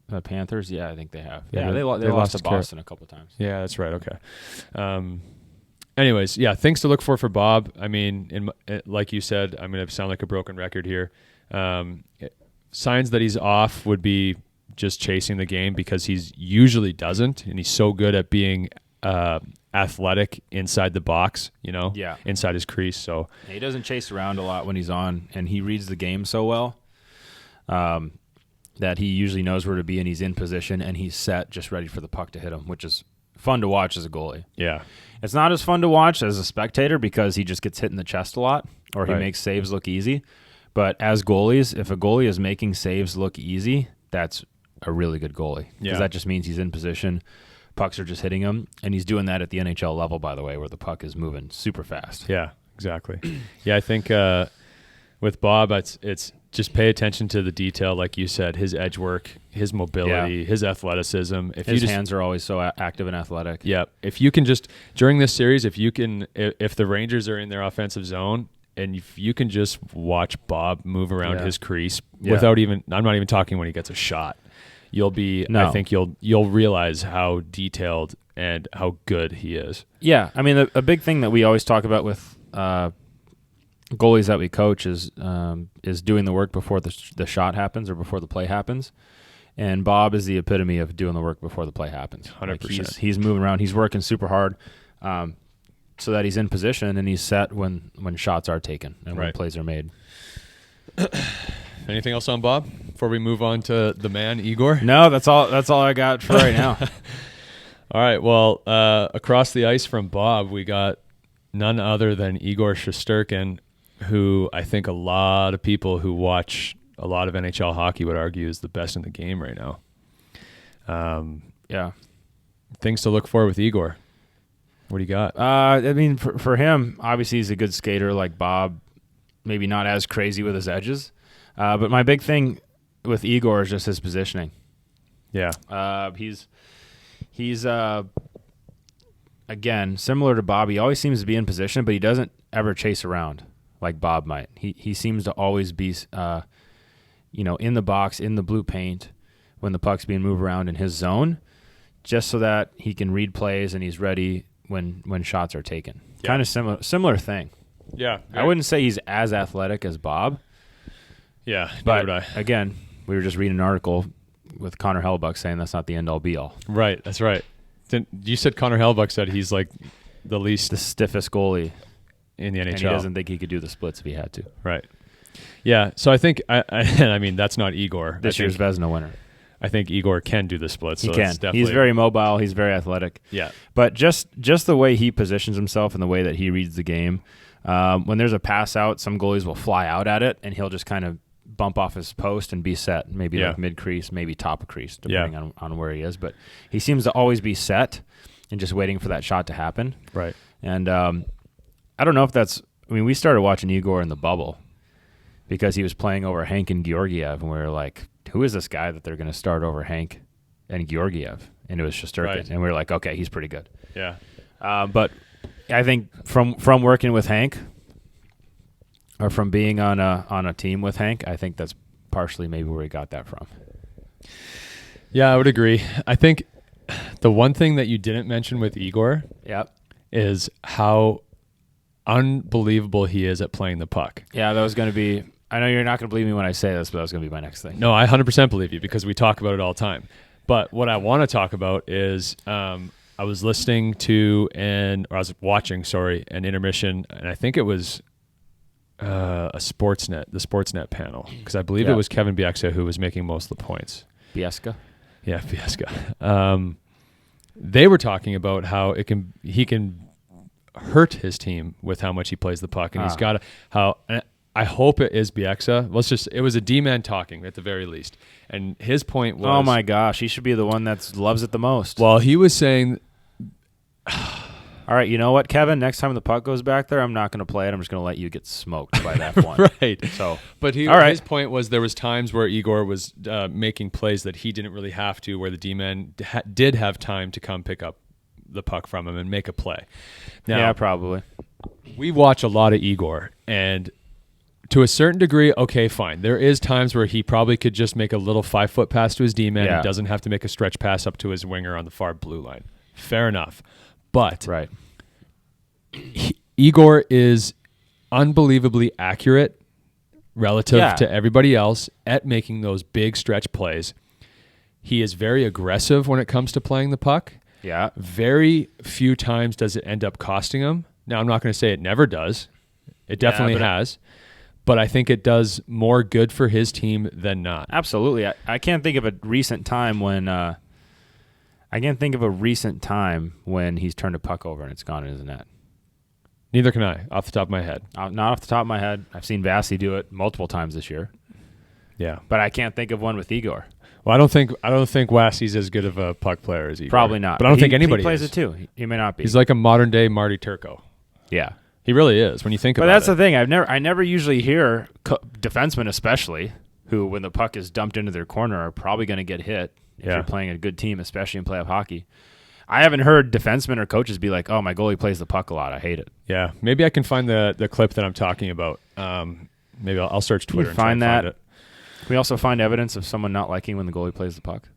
[SPEAKER 2] The Panthers? Yeah, I think they have.
[SPEAKER 1] Yeah,
[SPEAKER 2] they lost to Boston a couple times.
[SPEAKER 1] Yeah, that's right. Okay. Anyways, yeah, things to look for Bob. I mean, like you said, I'm going to sound like a broken record here. Signs that he's off would be just chasing the game, because he's usually doesn't, and he's so good at being athletic inside the box, inside his crease. So
[SPEAKER 2] he doesn't chase around a lot when he's on, and he reads the game so well that he usually knows where to be, and he's in position, and he's set, just ready for the puck to hit him, which is fun to watch as a goalie.
[SPEAKER 1] Yeah.
[SPEAKER 2] It's not as fun to watch as a spectator because he just gets hit in the chest a lot, or he makes saves look easy. But as goalies, if a goalie is making saves look easy, that's a really good goalie, because that just means he's in position, pucks are just hitting him, and he's doing that at the NHL level, by the way, where the puck is moving super fast.
[SPEAKER 1] Yeah, exactly. Yeah, I think with Bob, it's just pay attention to the detail, like you said, his edge work, his mobility, his athleticism.
[SPEAKER 2] His hands are always so active and athletic.
[SPEAKER 1] Yeah, if you can just, during this series, if the Rangers are in their offensive zone, and if you can just watch Bob move around his crease without even, I'm not even talking when he gets a shot, I think you'll realize how detailed and how good he is. Yeah,
[SPEAKER 2] I mean, a big thing that we always talk about with goalies that we coach is doing the work before the shot happens or before the play happens. And Bob is the epitome of doing the work before the play happens.
[SPEAKER 1] 100%.
[SPEAKER 2] Like he's moving around, he's working super hard, so that he's in position and he's set when shots are taken and when plays are made.
[SPEAKER 1] Anything else on Bob before we move on to the man, Igor?
[SPEAKER 2] No, that's all I got for right now.
[SPEAKER 1] All right. Well, across the ice from Bob, we got none other than Igor Shesterkin, who I think a lot of people who watch a lot of NHL hockey would argue is the best in the game right now. Things to look for with Igor. What do you got?
[SPEAKER 2] I mean, for him, obviously he's a good skater like Bob, maybe not as crazy with his edges. But my big thing with Igor is just his positioning.
[SPEAKER 1] Yeah.
[SPEAKER 2] He's again, similar to Bob. He always seems to be in position, but he doesn't ever chase around like Bob might. He seems to always be, in the box, in the blue paint when the puck's being moved around in his zone, just so that he can read plays and he's ready when shots are taken. Yeah. Kind of similar thing.
[SPEAKER 1] Yeah.
[SPEAKER 2] I wouldn't say he's as athletic as Bob,
[SPEAKER 1] Yeah,
[SPEAKER 2] But
[SPEAKER 1] neither would I.
[SPEAKER 2] again, we were just reading an article with Connor Hellebuck saying that's not the end all be all.
[SPEAKER 1] Right, that's right. You said Connor Hellebuck said he's like the
[SPEAKER 2] stiffest goalie
[SPEAKER 1] in the NHL.
[SPEAKER 2] And he doesn't think he could do the splits if he had to.
[SPEAKER 1] Right. Yeah, so I think, I mean, that's not Igor.
[SPEAKER 2] This year's Vezina winner.
[SPEAKER 1] I think Igor can do the splits. So
[SPEAKER 2] he can. He's very mobile. He's very athletic.
[SPEAKER 1] Yeah.
[SPEAKER 2] But just the way he positions himself and the way that he reads the game, when there's a pass out, some goalies will fly out at it, and he'll just kind of bump off his post and be set, maybe like mid-crease, maybe top of crease, depending on where he is. But he seems to always be set and just waiting for that shot to happen.
[SPEAKER 1] Right.
[SPEAKER 2] And I don't know if that's – I mean, we started watching Igor in the bubble because he was playing over Hank and Georgiev, and we were like, who is this guy that they're going to start over Hank and Georgiev? And it was Shesterkin. Right. And we were like, okay, he's pretty good.
[SPEAKER 1] Yeah.
[SPEAKER 2] But I think from working with Hank or from being on a team with Hank, I think that's partially maybe where he got that from.
[SPEAKER 1] Yeah, I would agree. I think the one thing that you didn't mention with Igor is how unbelievable he is at playing the puck.
[SPEAKER 2] Yeah, that was going to be – I know you're not going to believe me when I say this, but that was going to be my next thing.
[SPEAKER 1] No, I 100% believe you because we talk about it all the time. But what I want to talk about is I was listening to I was watching an intermission, and I think it was the Sportsnet panel, because I believe it was Kevin Bieksa who was making most of the points.
[SPEAKER 2] Bieksa?
[SPEAKER 1] Yeah, Bieksa. They were talking about how he can hurt his team with how much he plays the puck, and he's got I hope it is Bieksa. It was a D-man talking at the very least. And his point was...
[SPEAKER 2] Oh, my gosh. He should be the one that loves it the most.
[SPEAKER 1] Well, he was saying...
[SPEAKER 2] All right, you know what, Kevin? Next time the puck goes back there, I'm not going to play it. I'm just going to let you get smoked by that one.
[SPEAKER 1] Right.
[SPEAKER 2] So,
[SPEAKER 1] but his point was there was times where Igor was making plays that he didn't really have to, where the D-man did have time to come pick up the puck from him and make a play. Now,
[SPEAKER 2] yeah, probably.
[SPEAKER 1] We watch a lot of Igor, and... to a certain degree, okay, fine. There is times where he probably could just make a little 5-foot pass to his D-man. He doesn't have to make a stretch pass up to his winger on the far blue line. Fair enough. But Igor is unbelievably accurate relative to everybody else at making those big stretch plays. He is very aggressive when it comes to playing the puck.
[SPEAKER 2] Yeah.
[SPEAKER 1] Very few times does it end up costing him. Now, I'm not going to say it never does. It definitely has. But I think it does more good for his team than not.
[SPEAKER 2] Absolutely. I can't think of a recent time when he's turned a puck over and it's gone in his net.
[SPEAKER 1] Neither can I, off the top of my head.
[SPEAKER 2] Not off the top of my head. I've seen Vasi do it multiple times this year.
[SPEAKER 1] Yeah,
[SPEAKER 2] but I can't think of one with Igor.
[SPEAKER 1] Well, I don't think Vasi's as good of a puck player as Igor.
[SPEAKER 2] Probably not.
[SPEAKER 1] But I don't think anybody
[SPEAKER 2] he plays
[SPEAKER 1] is.
[SPEAKER 2] it too. He may not be.
[SPEAKER 1] He's like a modern day Marty Turco.
[SPEAKER 2] Yeah.
[SPEAKER 1] He really is when you think about it.
[SPEAKER 2] But that's the thing. I never usually hear defensemen, especially, who when the puck is dumped into their corner, are probably going to get hit if you're playing a good team, especially in playoff hockey. I haven't heard defensemen or coaches be like, "Oh, my goalie plays the puck a lot. I hate it."
[SPEAKER 1] Yeah, maybe I can find the clip that I'm talking about. Maybe I'll search Twitter and try and find it.
[SPEAKER 2] Can we also find evidence of someone not liking when the goalie plays the puck?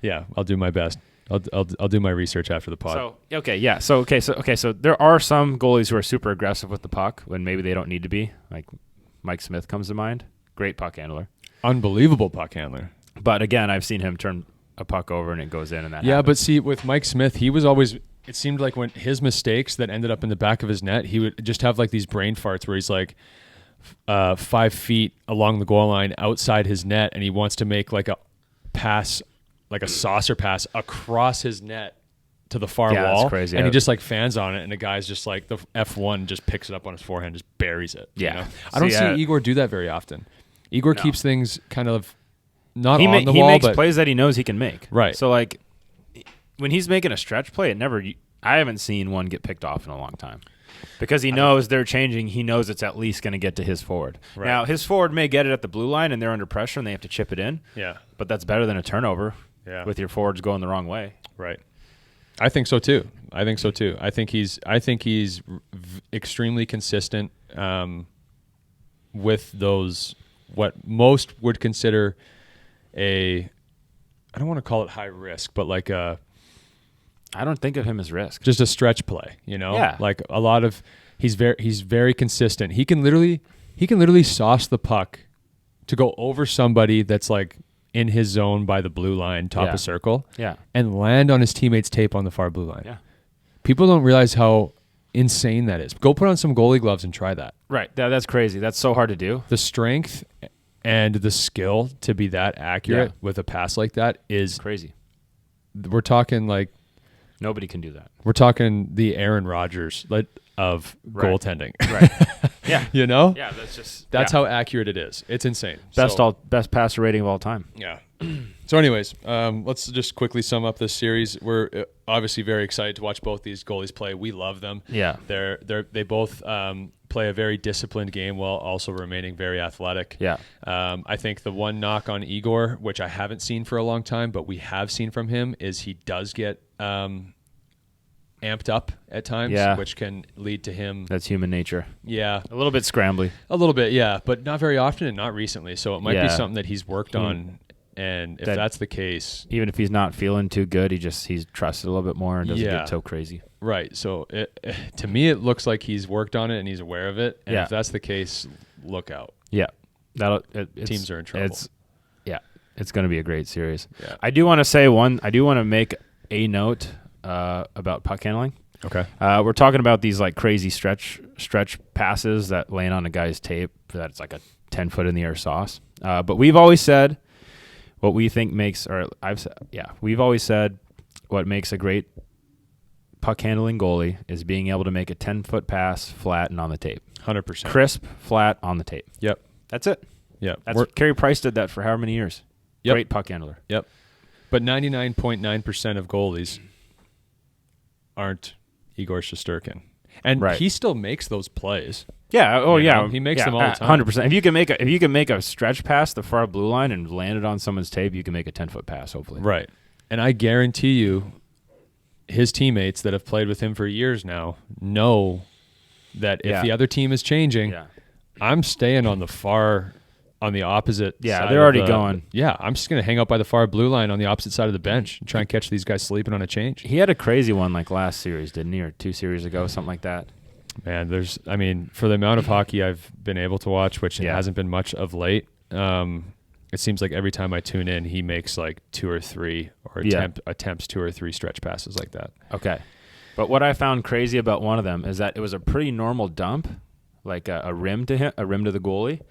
[SPEAKER 1] Yeah, I'll do my best. I'll do my research after the pod.
[SPEAKER 2] So there are some goalies who are super aggressive with the puck when maybe they don't need to be. Like Mike Smith comes to mind. Great puck handler.
[SPEAKER 1] Unbelievable puck handler.
[SPEAKER 2] But again, I've seen him turn a puck over and it goes in, and that
[SPEAKER 1] happens.
[SPEAKER 2] But
[SPEAKER 1] see, with Mike Smith, he was always. It seemed like when his mistakes that ended up in the back of his net, he would just have like these brain farts where he's like 5 feet along the goal line outside his net, and he wants to make like a pass. Like a saucer pass across his net to the far wall.
[SPEAKER 2] That's crazy.
[SPEAKER 1] And he just like fans on it, and the guy's just like the F1 just picks it up on his forehand, just buries it.
[SPEAKER 2] Yeah.
[SPEAKER 1] You know? I don't see Igor do that very often. Igor keeps things kind of not on the wall,
[SPEAKER 2] he makes
[SPEAKER 1] but
[SPEAKER 2] plays that he knows he can make.
[SPEAKER 1] Right.
[SPEAKER 2] So like when he's making a stretch play, I haven't seen one get picked off in a long time. Because he knows they're changing, he knows it's at least going to get to his forward. Right. Now, his forward may get it at the blue line and they're under pressure and they have to chip it in.
[SPEAKER 1] Yeah.
[SPEAKER 2] But that's better than a turnover. Yeah. With your forwards going the wrong way.
[SPEAKER 1] Right. I think so too. I think he's extremely consistent with those what most would consider I don't want to call it high risk, but like I
[SPEAKER 2] don't think of him as risk.
[SPEAKER 1] Just a stretch play, you know?
[SPEAKER 2] Yeah.
[SPEAKER 1] Like a lot of he's very consistent. He can literally he can literally sauce the puck to go over somebody that's like in his zone by the blue line, top of circle, and land on his teammate's tape on the far blue line.
[SPEAKER 2] Yeah.
[SPEAKER 1] People don't realize how insane that is. Go put on some goalie gloves and try that.
[SPEAKER 2] Right. That's crazy. That's so hard to do.
[SPEAKER 1] The strength and the skill to be that accurate with a pass like that is
[SPEAKER 2] crazy.
[SPEAKER 1] We're talking like
[SPEAKER 2] nobody can do that.
[SPEAKER 1] We're talking the Aaron Rodgers of goaltending.
[SPEAKER 2] Right. Yeah.
[SPEAKER 1] You know?
[SPEAKER 2] Yeah,
[SPEAKER 1] that's how accurate it is. It's insane.
[SPEAKER 2] Best passer rating of all time.
[SPEAKER 1] Yeah. So anyways, let's just quickly sum up this series. We're obviously very excited to watch both these goalies play. We love them.
[SPEAKER 2] Yeah.
[SPEAKER 1] They both play a very disciplined game while also remaining very athletic.
[SPEAKER 2] Yeah.
[SPEAKER 1] I think the one knock on Igor, which I haven't seen for a long time, but we have seen from him, is he does get amped up at times, which can lead to him.
[SPEAKER 2] That's human nature.
[SPEAKER 1] Yeah.
[SPEAKER 2] A little bit scrambly.
[SPEAKER 1] A little bit, yeah, but not very often and not recently. So it might be something that he's worked on. And if that's the case,
[SPEAKER 2] even if he's not feeling too good, he's trusted a little bit more and doesn't get so crazy.
[SPEAKER 1] Right. So to me, it looks like he's worked on it and he's aware of it. And if that's the case, look out.
[SPEAKER 2] Yeah.
[SPEAKER 1] Teams are in trouble.
[SPEAKER 2] It's going to be a great series.
[SPEAKER 1] Yeah.
[SPEAKER 2] I do want to make a note about puck handling.
[SPEAKER 1] Okay.
[SPEAKER 2] We're talking about these like crazy stretch passes that land on a guy's tape that it's like a 10-foot in the air sauce. But we've always said what we think we've always said what makes a great puck handling goalie is being able to make a 10-foot pass flat and on the tape.
[SPEAKER 1] 100%.
[SPEAKER 2] Crisp, flat, on the tape.
[SPEAKER 1] Yep.
[SPEAKER 2] That's it.
[SPEAKER 1] Yep.
[SPEAKER 2] Carey Price did that for how many years?
[SPEAKER 1] Yep.
[SPEAKER 2] Great puck handler.
[SPEAKER 1] Yep. But 99.9% of goalies aren't Igor Shesterkin. And he still makes those plays.
[SPEAKER 2] Yeah. Oh, yeah.
[SPEAKER 1] Know? He makes them all the time.
[SPEAKER 2] 100%. If you can make a stretch pass the far blue line and land it on someone's tape, you can make a 10-foot pass, hopefully.
[SPEAKER 1] Right. And I guarantee you, his teammates that have played with him for years now know that if the other team is changing, I'm staying on the opposite side.
[SPEAKER 2] Yeah, they're already going.
[SPEAKER 1] Yeah, I'm just going to hang out by the far blue line on the opposite side of the bench and try and catch these guys sleeping on a change.
[SPEAKER 2] He had a crazy one like last series, didn't he? Or 2 series ago, something like that.
[SPEAKER 1] Man, for the amount of hockey I've been able to watch, which hasn't been much of late, it seems like every time I tune in, he makes like 2 or 3 or attempts 2 or 3 stretch passes like that.
[SPEAKER 2] Okay. But what I found crazy about one of them is that it was a pretty normal dump, like a rim to the goalie.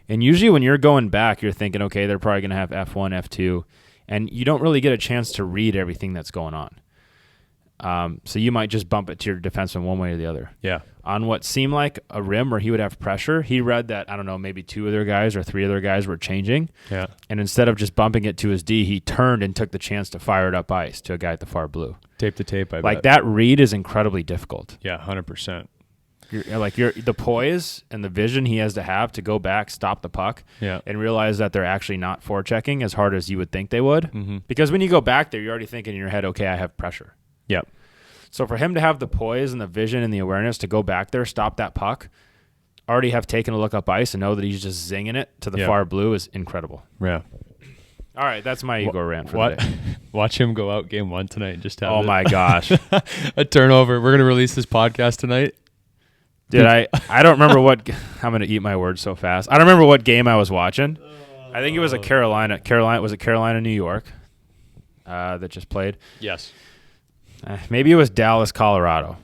[SPEAKER 2] And usually when you're going back, you're thinking, okay, they're probably going to have F1, F2, and you don't really get a chance to read everything that's going on. So you might just bump it to your defenseman one way or the other.
[SPEAKER 1] Yeah.
[SPEAKER 2] On what seemed like a rim where he would have pressure, he read that, I don't know, maybe 2 other guys or 3 other guys were changing.
[SPEAKER 1] Yeah.
[SPEAKER 2] And instead of just bumping it to his D, he turned and took the chance to fire it up ice to a guy at the far blue.
[SPEAKER 1] Tape to tape, I bet.
[SPEAKER 2] Like that read is incredibly difficult.
[SPEAKER 1] Yeah, 100%.
[SPEAKER 2] The poise and the vision he has to have to go back, stop the puck, and realize that they're actually not forechecking as hard as you would think they would.
[SPEAKER 1] Mm-hmm.
[SPEAKER 2] Because when you go back there, you're already thinking in your head, okay, I have pressure.
[SPEAKER 1] Yep.
[SPEAKER 2] So for him to have the poise and the vision and the awareness to go back there, stop that puck, already have taken a look up ice and know that he's just zinging it to the far blue is incredible.
[SPEAKER 1] Yeah.
[SPEAKER 2] All right, that's my Igor rant for the day.
[SPEAKER 1] Watch him go out game 1 tonight and just have
[SPEAKER 2] my gosh.
[SPEAKER 1] a turnover. We're going to release this podcast tonight.
[SPEAKER 2] Dude, I don't remember I'm going to eat my words so fast. I don't remember what game I was watching. I think it was Carolina, New York that just played?
[SPEAKER 1] Yes.
[SPEAKER 2] Maybe it was Dallas, Colorado.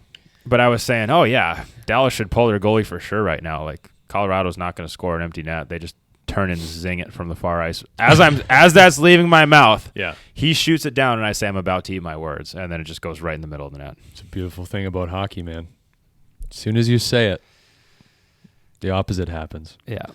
[SPEAKER 2] But I was saying, oh, yeah, Dallas should pull their goalie for sure right now. Like, Colorado's not going to score an empty net. They just turn and zing it from the far ice. As that's leaving my mouth, he shoots it down, and I say I'm about to eat my words, and then it just goes right in the middle of the net.
[SPEAKER 1] It's a beautiful thing about hockey, man. As soon as you say it, the opposite happens.
[SPEAKER 2] Yeah.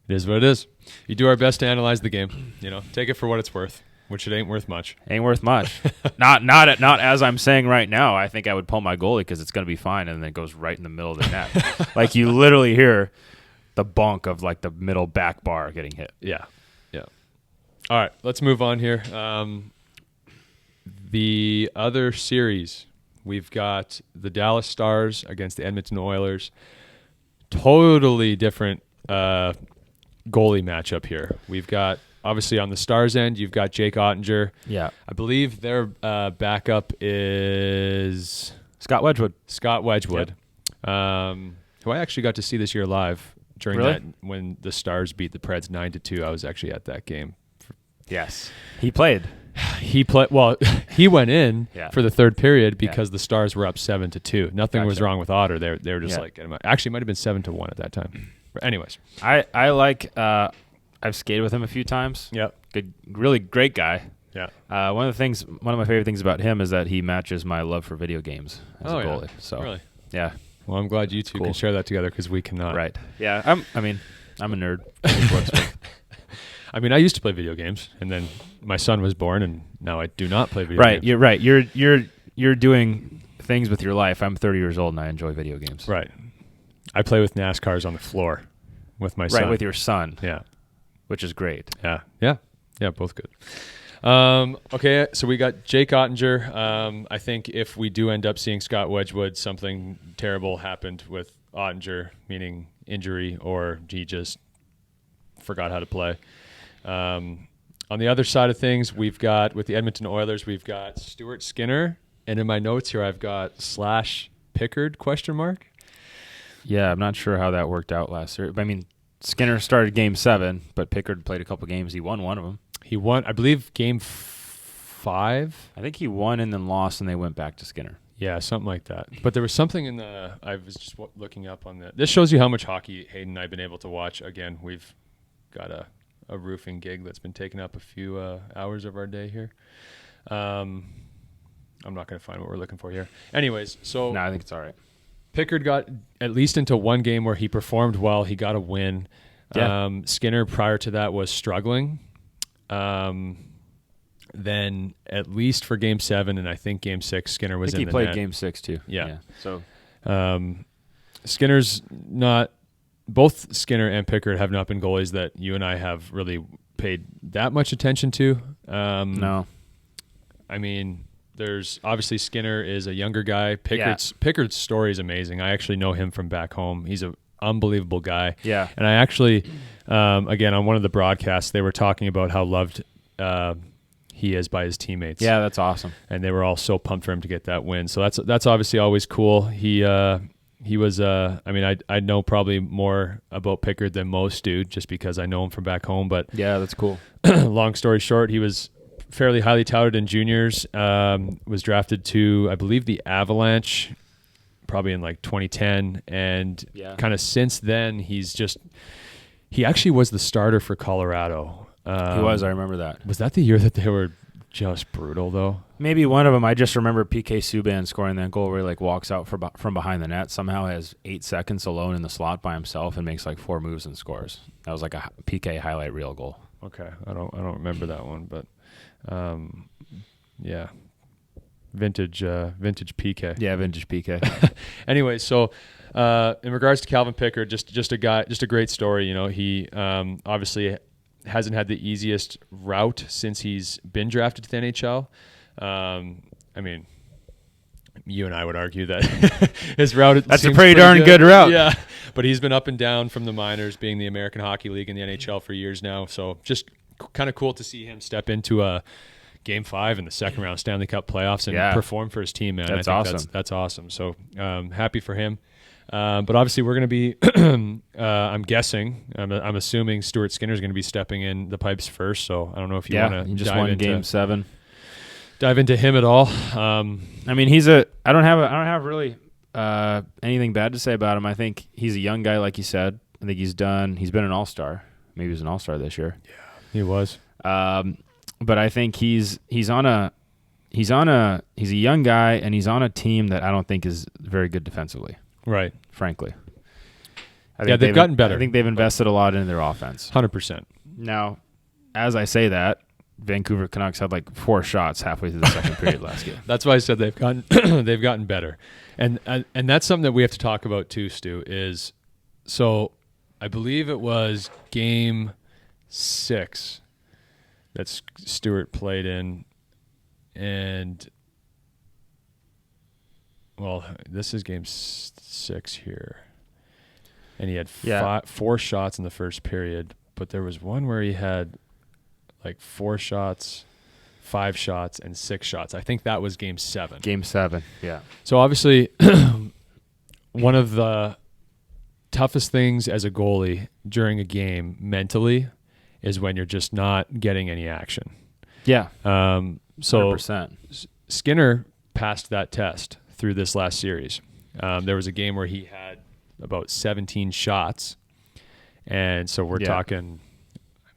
[SPEAKER 1] It is what it is. You do our best to analyze the game. Take it for what it's worth, which it ain't worth much.
[SPEAKER 2] Ain't worth much. not as I'm saying right now. I think I would pull my goalie because it's going to be fine, and then it goes right in the middle of the net. Like you literally hear the bonk of like the middle back bar getting hit.
[SPEAKER 1] Yeah. All right, let's move on here. The other series, we've got the Dallas Stars against the Edmonton Oilers. Totally different goalie matchup here. We've got, obviously, on the Stars end, you've got Jake Ottinger.
[SPEAKER 2] Yeah.
[SPEAKER 1] I believe their backup is
[SPEAKER 2] Scott Wedgwood.
[SPEAKER 1] Yep. Who I actually got to see this year live during
[SPEAKER 2] Really?
[SPEAKER 1] that when the Stars beat the Preds 9-2. I was actually at that game.
[SPEAKER 2] Yes. He played.
[SPEAKER 1] He played well. He went in
[SPEAKER 2] Yeah.
[SPEAKER 1] for the third period because the Stars were up 7-2. Nothing was
[SPEAKER 2] Gotcha.
[SPEAKER 1] wrong with Otter. They were just
[SPEAKER 2] Yeah.
[SPEAKER 1] like actually it might have been 7-1 at that time. But anyways,
[SPEAKER 2] I like. I've skated with him a few times.
[SPEAKER 1] yep,
[SPEAKER 2] Good, really great guy.
[SPEAKER 1] yeah.
[SPEAKER 2] One of my favorite things about him is that he matches my love for video games as
[SPEAKER 1] Oh,
[SPEAKER 2] a
[SPEAKER 1] yeah.
[SPEAKER 2] goalie. So
[SPEAKER 1] Really?
[SPEAKER 2] yeah,
[SPEAKER 1] Well, I'm glad you two
[SPEAKER 2] Cool.
[SPEAKER 1] can share that together because we cannot.
[SPEAKER 2] right. Yeah, I'm a nerd.
[SPEAKER 1] I mean, I used to play video games, and then my son was born, and now I do not play video
[SPEAKER 2] Right,
[SPEAKER 1] games.
[SPEAKER 2] you're right. You're doing things with your life. I'm 30 years old and I enjoy video games.
[SPEAKER 1] Right. I play with NASCARs on the floor with my son.
[SPEAKER 2] Right, with your son,
[SPEAKER 1] Yeah.
[SPEAKER 2] which is great.
[SPEAKER 1] Yeah. Yeah. Yeah. Both good. Okay. So we got Jake Ottinger. I think if we do end up seeing Scott Wedgwood, something terrible happened with Ottinger, meaning injury, or he just forgot how to play. On the other side of things, we've got with the Edmonton Oilers, we've got Stuart Skinner, and in my notes here, I've got /Pickard ?
[SPEAKER 2] Yeah, I'm not sure how that worked out last year. I mean, Skinner started Game 7, but Pickard played a couple games. He won one of them.
[SPEAKER 1] He won, I believe, Game 5.
[SPEAKER 2] I think he won and then lost, and they went back to Skinner.
[SPEAKER 1] Yeah, something like that. But there was something in the. I was just looking up on the. This shows you how much hockey Hayden and I have been able to watch. Again, we've got a roofing gig that's been taking up a few hours of our day here. I'm not going to find what we're looking for here. Anyways, so
[SPEAKER 2] No, I think it's all right.
[SPEAKER 1] Pickard got at least into one game where he performed well. He got a win.
[SPEAKER 2] Yeah.
[SPEAKER 1] Skinner prior to that was struggling. Then at least for Game 7 and I think Game 6, Skinner was in the net.
[SPEAKER 2] He played Game 6 too.
[SPEAKER 1] Yeah.
[SPEAKER 2] So
[SPEAKER 1] Skinner's not. Both Skinner and Pickard have not been goalies that you and I have really paid that much attention to.
[SPEAKER 2] no.
[SPEAKER 1] I mean, there's obviously Skinner is a younger guy. Pickard's story is amazing. I actually know him from back home. He's an unbelievable guy.
[SPEAKER 2] Yeah.
[SPEAKER 1] And I actually, again, on one of the broadcasts, they were talking about how loved he is by his teammates.
[SPEAKER 2] Yeah, that's awesome.
[SPEAKER 1] And they were all so pumped for him to get that win. So that's obviously always cool. He was, I mean, I know probably more about Pickard than most do just because I know him from back home. But
[SPEAKER 2] Yeah, that's cool.
[SPEAKER 1] long story short, he was fairly highly touted in juniors, was drafted to, I believe, the Avalanche probably in like 2010. And kind of since then, he actually was the starter for Colorado.
[SPEAKER 2] He was. I remember that.
[SPEAKER 1] Was that the year that they were just brutal, though?
[SPEAKER 2] Maybe one of them. I just remember PK Subban scoring that goal where he like walks out from behind the net, somehow has 8 seconds alone in the slot by himself and makes like 4 moves and scores. That was like a PK highlight reel goal.
[SPEAKER 1] Okay, I don't remember that one, but yeah, vintage PK.
[SPEAKER 2] Yeah, vintage PK.
[SPEAKER 1] Anyway, so in regards to Calvin Pickard, just a great story. You know, he obviously hasn't had the easiest route since he's been drafted to the NHL. I mean, you and I would argue that his route
[SPEAKER 2] That's a
[SPEAKER 1] seems
[SPEAKER 2] pretty darn good route.
[SPEAKER 1] Yeah, but he's been up and down from the minors, being the American Hockey League and the NHL for years now. So just kind of cool to see him step into a Game 5 in the second round Stanley Cup playoffs and perform for his team, man.
[SPEAKER 2] That's
[SPEAKER 1] I think
[SPEAKER 2] awesome.
[SPEAKER 1] That's awesome. So happy for him. But obviously we're going to be, I'm guessing, I'm assuming Stuart Skinner is going to be stepping in the pipes first. So I don't know if you want to
[SPEAKER 2] just won Game 7.
[SPEAKER 1] Dive into him at all.
[SPEAKER 2] I mean, I don't have really anything bad to say about him. I think he's a young guy, like you said. I think he's been an all-star. Maybe he was an all-star this year.
[SPEAKER 1] Yeah, he was.
[SPEAKER 2] But I think he's a young guy, and he's on a team that I don't think is very good defensively.
[SPEAKER 1] Right.
[SPEAKER 2] Frankly.
[SPEAKER 1] They've gotten better.
[SPEAKER 2] I think they've invested a lot in their offense.
[SPEAKER 1] 100%.
[SPEAKER 2] Now, as I say that, Vancouver Canucks had like 4 shots halfway through the second period last game.
[SPEAKER 1] That's why I said they've gotten they've gotten better, and that's something that we have to talk about too, Stu. Is so I believe it was Game 6 that Stewart played in, and well, this is Game 6 here, and he had 4 shots in the first period, but there was one where he had like 4 shots, 5 shots, and 6 shots. I think that was Game 7.
[SPEAKER 2] Game 7, yeah.
[SPEAKER 1] So obviously, one of the toughest things as a goalie during a game mentally is when you're just not getting any action.
[SPEAKER 2] Yeah.
[SPEAKER 1] So
[SPEAKER 2] 100%.
[SPEAKER 1] Skinner passed that test through this last series. There was a game where he had about 17 shots. And so we're talking,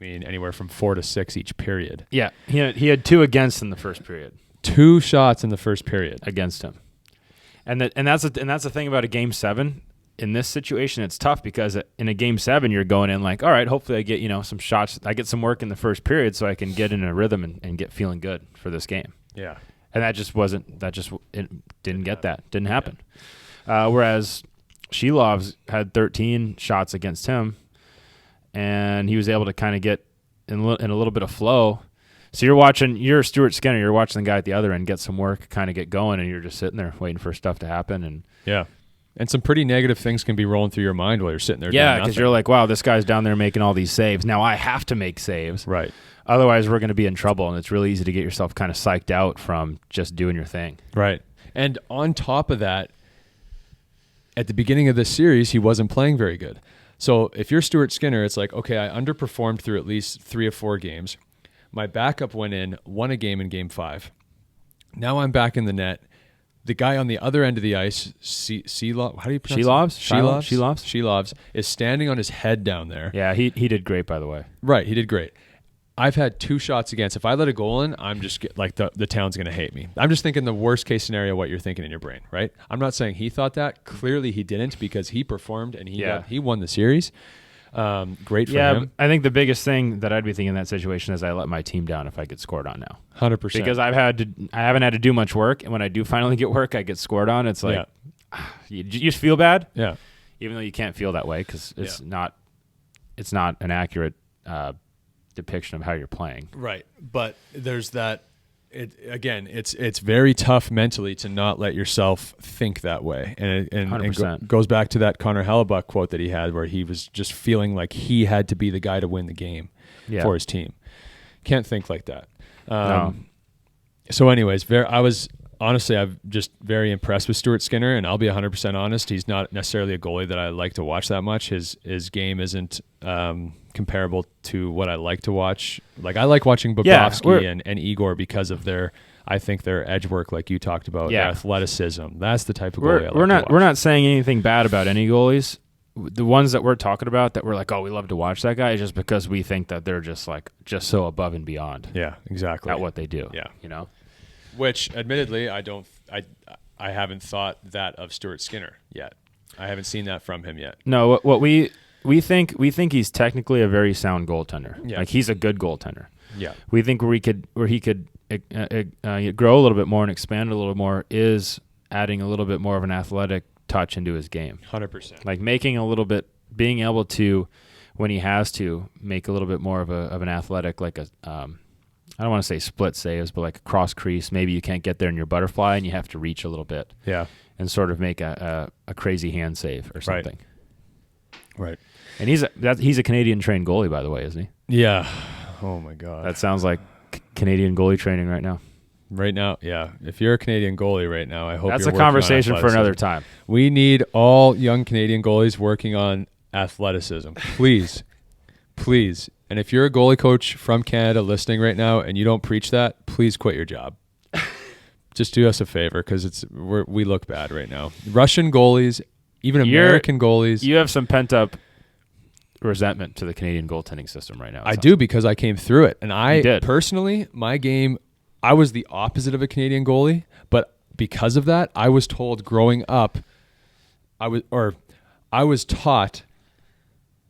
[SPEAKER 1] anywhere from 4 to 6 each period.
[SPEAKER 2] Yeah. He had 2 against in the first period.
[SPEAKER 1] 2 shots in the first period
[SPEAKER 2] against him. And that's the thing about a game 7. In this situation, it's tough because in a game 7, you're going in like, all right, hopefully I get, some shots. I get some work in the first period so I can get in a rhythm and get feeling good for this game.
[SPEAKER 1] Yeah.
[SPEAKER 2] And it didn't get that. Didn't happen. Whereas Shilov's had 13 shots against him, and he was able to kind of get in a little bit of flow. So you're Stuart Skinner, you're watching the guy at the other end get some work, kind of get going, and you're just sitting there waiting for stuff to happen. And
[SPEAKER 1] yeah. And some pretty negative things can be rolling through your mind while you're sitting there doing
[SPEAKER 2] yeah,
[SPEAKER 1] nothing.
[SPEAKER 2] because you're like, wow, this guy's down there making all these saves. Now I have to make saves.
[SPEAKER 1] Right.
[SPEAKER 2] Otherwise, we're going to be in trouble, and it's really easy to get yourself kind of psyched out from just doing your thing.
[SPEAKER 1] Right. And on top of that, at the beginning of this series, he wasn't playing very good. So if you're Stuart Skinner, it's like, okay, I underperformed through at least 3 or 4 games. My backup went in, won a game in game 5. Now I'm back in the net. The guy on the other end of the ice, how do you pronounce it? Shilovs is standing on his head down there.
[SPEAKER 2] Yeah, he did great, by the way.
[SPEAKER 1] Right, he did great. I've had 2 shots against. If I let a goal in, I'm just the town's going to hate me. I'm just thinking the worst case scenario, what you're thinking in your brain, right? I'm not saying he thought that. Clearly he didn't because he performed and he won the series. Great for him.
[SPEAKER 2] I think the biggest thing that I'd be thinking in that situation is I let my team down if I get scored on now.
[SPEAKER 1] 100%.
[SPEAKER 2] Because I haven't had to do much work, and when I do finally get work, I get scored on. It's like you just feel bad.
[SPEAKER 1] Yeah.
[SPEAKER 2] Even though you can't feel that way because it's not an accurate depiction of how you're playing.
[SPEAKER 1] Right. But there's that. It's very tough mentally to not let yourself think that way, and it goes back to that Connor Hellebuck quote that he had, where he was just feeling like he had to be the guy to win the game for his team. Can't think like that.
[SPEAKER 2] No.
[SPEAKER 1] So, anyways, I'm just very impressed with Stuart Skinner, and I'll be 100% honest. He's not necessarily a goalie that I like to watch that much. His game isn't comparable to what I like to watch. Like I like watching Bobrovsky and Igor because of their edge work, like you talked about, their athleticism. That's the type of goalie I like to watch.
[SPEAKER 2] We're not saying anything bad about any goalies. The ones that we're talking about that we're like, oh, we love to watch that guy, is just because we think that they're just so above and beyond.
[SPEAKER 1] Yeah, exactly.
[SPEAKER 2] At what they do.
[SPEAKER 1] Yeah, Which, admittedly, I haven't thought that of Stuart Skinner yet. I haven't seen that from him yet.
[SPEAKER 2] No, what we think he's technically a very sound goaltender.
[SPEAKER 1] Yeah.
[SPEAKER 2] Like he's a good goaltender.
[SPEAKER 1] Yeah.
[SPEAKER 2] We think where he could grow a little bit more and expand a little more is adding a little bit more of an athletic touch into his game.
[SPEAKER 1] 100%.
[SPEAKER 2] Like being able to, when he has to, make a little bit more of an athletic, like I don't want to say split saves, but like a cross crease. Maybe you can't get there in your butterfly and you have to reach a little bit.
[SPEAKER 1] Yeah.
[SPEAKER 2] And sort of make a crazy hand save or something.
[SPEAKER 1] Right.
[SPEAKER 2] And he's a Canadian trained goalie, by the way, isn't he?
[SPEAKER 1] Yeah. Oh my God.
[SPEAKER 2] That sounds like Canadian goalie training right now.
[SPEAKER 1] Right now, yeah. If you're a Canadian goalie right now, I hope
[SPEAKER 2] that's
[SPEAKER 1] you're
[SPEAKER 2] a conversation for another time.
[SPEAKER 1] We need all young Canadian goalies working on athleticism. Please. Please. And if you're a goalie coach from Canada listening right now and you don't preach that, please quit your job. Just do us a favor because we look bad right now. Russian goalies, even American goalies.
[SPEAKER 2] You have some pent-up resentment to the Canadian goaltending system right now.
[SPEAKER 1] I do because I came through it. And personally, my game, I was the opposite of a Canadian goalie. But because of that, I was told growing up, I was taught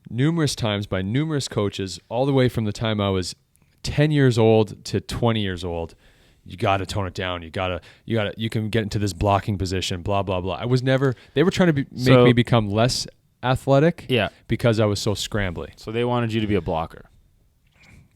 [SPEAKER 1] numerous times by numerous coaches all the way from the time I was 10 years old to 20 years old. You got to tone it down. You can get into this blocking position, blah, blah, blah. They were trying to make me become less athletic because I was so scrambly.
[SPEAKER 2] So they wanted you to be a blocker.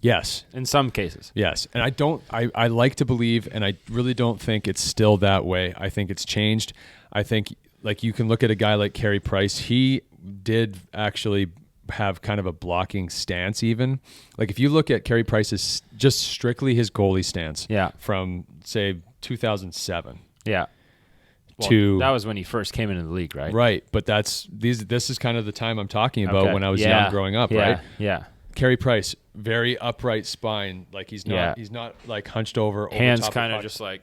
[SPEAKER 1] Yes.
[SPEAKER 2] In some cases.
[SPEAKER 1] Yes. And I like to believe, and I really don't think it's still that way. I think it's changed. I think like you can look at a guy like Carey Price. He did actually have kind of a blocking stance even. Like if you look at Carey Price's just strictly his goalie stance from say 2007
[SPEAKER 2] that was when he first came into the league, right?
[SPEAKER 1] Right, but this is kind of the time I'm talking about when I was young growing up, right?
[SPEAKER 2] Yeah.
[SPEAKER 1] Carey Price, very upright spine, like he's not like hunched over
[SPEAKER 2] hands kind of just like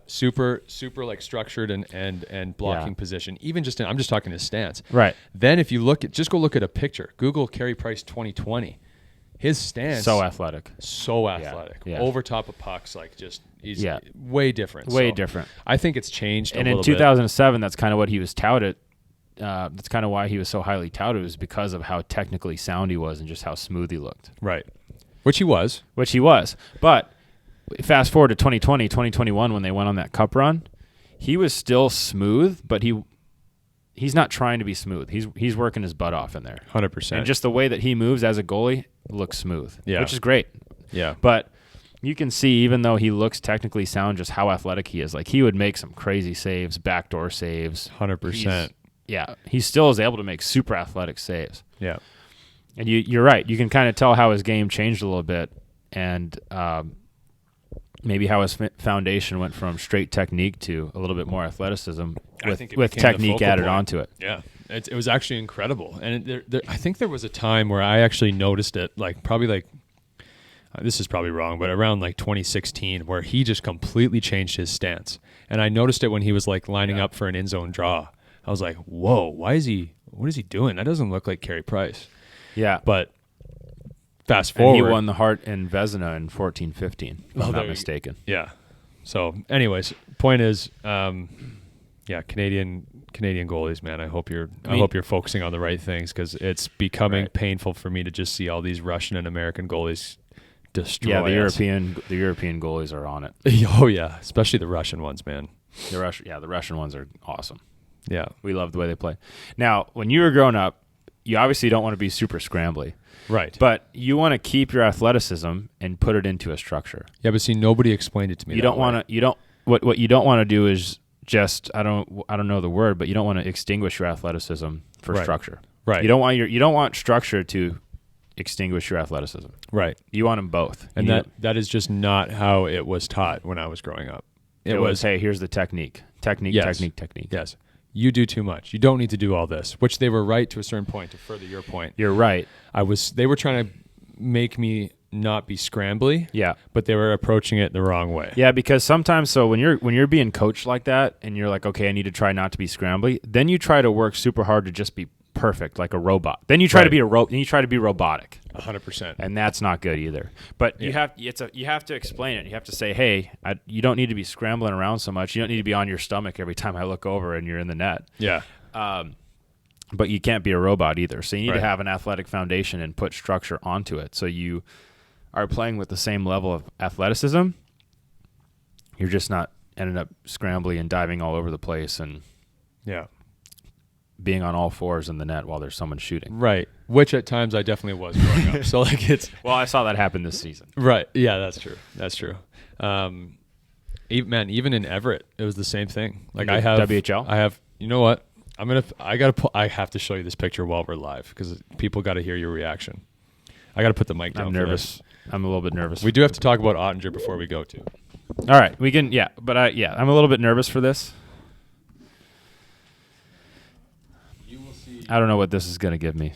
[SPEAKER 1] super like structured and blocking position. Even just I'm just talking his stance.
[SPEAKER 2] Right.
[SPEAKER 1] Then if you go look at a picture, Google Carey Price 2020. His stance
[SPEAKER 2] so athletic.
[SPEAKER 1] Yeah. Over top of pucks, like just he's way different.
[SPEAKER 2] Different.
[SPEAKER 1] I think it's changed
[SPEAKER 2] and in 2007 that's kind of what he was touted. That's kind of why he was so highly touted, was because of how technically sound he was and just how smooth he looked.
[SPEAKER 1] Right. Which he was.
[SPEAKER 2] But fast forward to 2020, 2021 when they went on that cup run, he was still smooth, but he's not trying to be smooth. He's working his butt off in there.
[SPEAKER 1] 100%.
[SPEAKER 2] And just the way that he moves as a goalie looks smooth, which is great.
[SPEAKER 1] Yeah.
[SPEAKER 2] But you can see, even though he looks technically sound, just how athletic he is. Like, he would make some crazy saves, backdoor saves.
[SPEAKER 1] 100%.
[SPEAKER 2] He still is able to make super athletic saves.
[SPEAKER 1] Yeah.
[SPEAKER 2] And you're right. You can kind of tell how his game changed a little bit, and maybe how his foundation went from straight technique to a little bit more athleticism with technique added onto it.
[SPEAKER 1] Yeah. It was actually incredible. And I think there was a time where I actually noticed it, this is probably wrong, but around like 2016, where he just completely changed his stance. And I noticed it when he was like lining up for an in zone draw. I was like, whoa, what is he doing? That doesn't look like Carey Price.
[SPEAKER 2] Yeah.
[SPEAKER 1] But fast forward.
[SPEAKER 2] And he won the Hart and Vezina in 14-15, if I'm not mistaken.
[SPEAKER 1] Yeah. So anyways, point is, Canadian goalies, man. I hope you're focusing on the right things, because it's becoming painful for me to just see all these Russian and American goalies destroy.
[SPEAKER 2] Yeah, the European goalies are on it.
[SPEAKER 1] Oh yeah, especially the Russian ones, man.
[SPEAKER 2] The Russian ones are awesome.
[SPEAKER 1] Yeah, we
[SPEAKER 2] love the way they play. Now, when you were growing up, you obviously don't want to be super scrambly,
[SPEAKER 1] right?
[SPEAKER 2] But you want to keep your athleticism and put it into a structure.
[SPEAKER 1] Yeah, but see, nobody explained it to me.
[SPEAKER 2] You don't want to. What you don't want to do is just I don't know the word, but you don't want to extinguish your athleticism for structure.
[SPEAKER 1] Right.
[SPEAKER 2] You don't want structure to extinguish your athleticism.
[SPEAKER 1] Right.
[SPEAKER 2] You want them both.
[SPEAKER 1] And that is just not how it was taught when I was growing up.
[SPEAKER 2] It was, hey, here's the technique. Technique.
[SPEAKER 1] Yes. You do too much. You don't need to do all this, which they were right to a certain point, to further your point.
[SPEAKER 2] You're right.
[SPEAKER 1] They were trying to make me not be scrambly.
[SPEAKER 2] Yeah.
[SPEAKER 1] But they were approaching it the wrong way.
[SPEAKER 2] Yeah, because sometimes when you're being coached like that and you're like, okay, I need to try not to be scrambly, then you try to work super hard to just be perfect, like a robot. Then you try to be then you try to be robotic.
[SPEAKER 1] 100%.
[SPEAKER 2] And that's not good either. But you have to explain it. You have to say, hey, you don't need to be scrambling around so much. You don't need to be on your stomach every time I look over and you're in the net.
[SPEAKER 1] Yeah.
[SPEAKER 2] But you can't be a robot either. So you need to have an athletic foundation and put structure onto it. So you are playing with the same level of athleticism. You're just not ending up scrambling and diving all over the place and being on all fours in the net while there's someone shooting.
[SPEAKER 1] Right. Which at times I definitely was growing up. So like it's
[SPEAKER 2] well, I saw that happen this season.
[SPEAKER 1] Right. Yeah, that's true. Even in Everett, it was the same thing. Like I have
[SPEAKER 2] WHL.
[SPEAKER 1] You know what? I have to show you this picture while we're live, because people got to hear your reaction. I got to put the mic down.
[SPEAKER 2] I'm nervous. I'm a little bit nervous.
[SPEAKER 1] We do have to talk about Ottinger before we go to.
[SPEAKER 2] All right, we can. Yeah, but I'm a little bit nervous for this.
[SPEAKER 1] You will see.
[SPEAKER 2] I don't know what this is going to give me.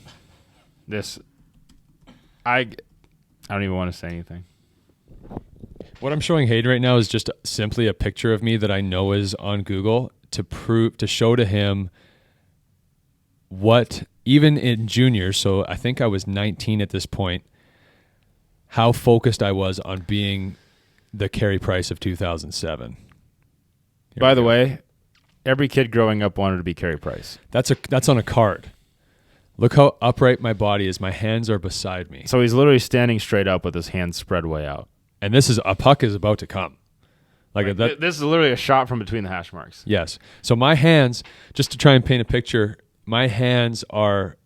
[SPEAKER 2] I don't even want to say anything.
[SPEAKER 1] What I'm showing Hayden right now is just simply a picture of me that I know is on Google to show to him what, even in junior, so I think I was 19 at this point, how focused I was on being the Carey Price of 2007.
[SPEAKER 2] By the way, every kid growing up wanted to be Carey Price.
[SPEAKER 1] That's on a card. Look how upright my body is. My hands are beside me.
[SPEAKER 2] So he's literally standing straight up with his hands spread way out.
[SPEAKER 1] And a puck is about to come.
[SPEAKER 2] This is literally a shot from between the hash marks.
[SPEAKER 1] Yes. So my hands, just to try and paint a picture, my hands are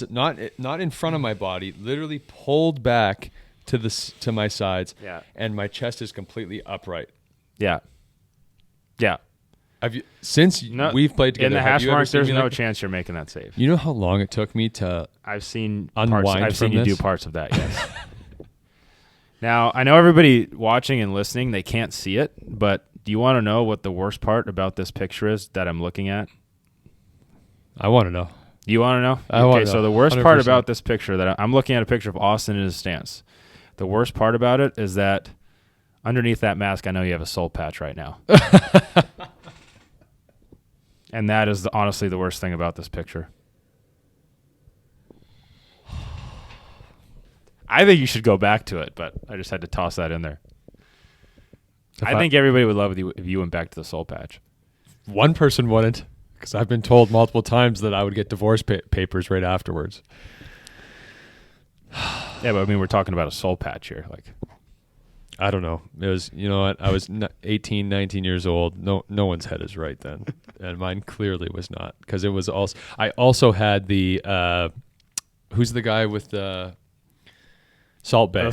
[SPEAKER 1] not in front of my body, literally pulled back to my sides.
[SPEAKER 2] Yeah.
[SPEAKER 1] And my chest is completely upright.
[SPEAKER 2] Yeah. Yeah.
[SPEAKER 1] We've played together
[SPEAKER 2] in the hash marks, there's no chance you're making that save.
[SPEAKER 1] You know how long it took me to
[SPEAKER 2] I've seen
[SPEAKER 1] unwind
[SPEAKER 2] I've seen
[SPEAKER 1] from
[SPEAKER 2] you
[SPEAKER 1] this?
[SPEAKER 2] do parts of that, yes. Now, I know everybody watching and listening, they can't see it, but Do you want to know what the worst part about this picture is that I'm looking at?
[SPEAKER 1] I want to know.
[SPEAKER 2] You want to know?
[SPEAKER 1] I want to
[SPEAKER 2] Okay,
[SPEAKER 1] know.
[SPEAKER 2] so the worst
[SPEAKER 1] 100%.
[SPEAKER 2] part about this picture that I'm looking at a picture of Austin in his stance. The worst part about it is that underneath that mask, I know you have a soul patch right now. And that is honestly the worst thing about this picture. I think you should go back to it, but I just had to toss that in there. I think everybody would love it if you went back to the soul patch.
[SPEAKER 1] One person wouldn't, because I've been told multiple times that I would get divorce papers right afterwards.
[SPEAKER 2] Yeah, but I mean, we're talking about a soul patch here. Like,
[SPEAKER 1] I don't know. It was, you know what? I was 18, 19 years old. No one's head is right then, and mine clearly was not, because it was also. I also had the who's the guy with the Salt Bay?
[SPEAKER 2] the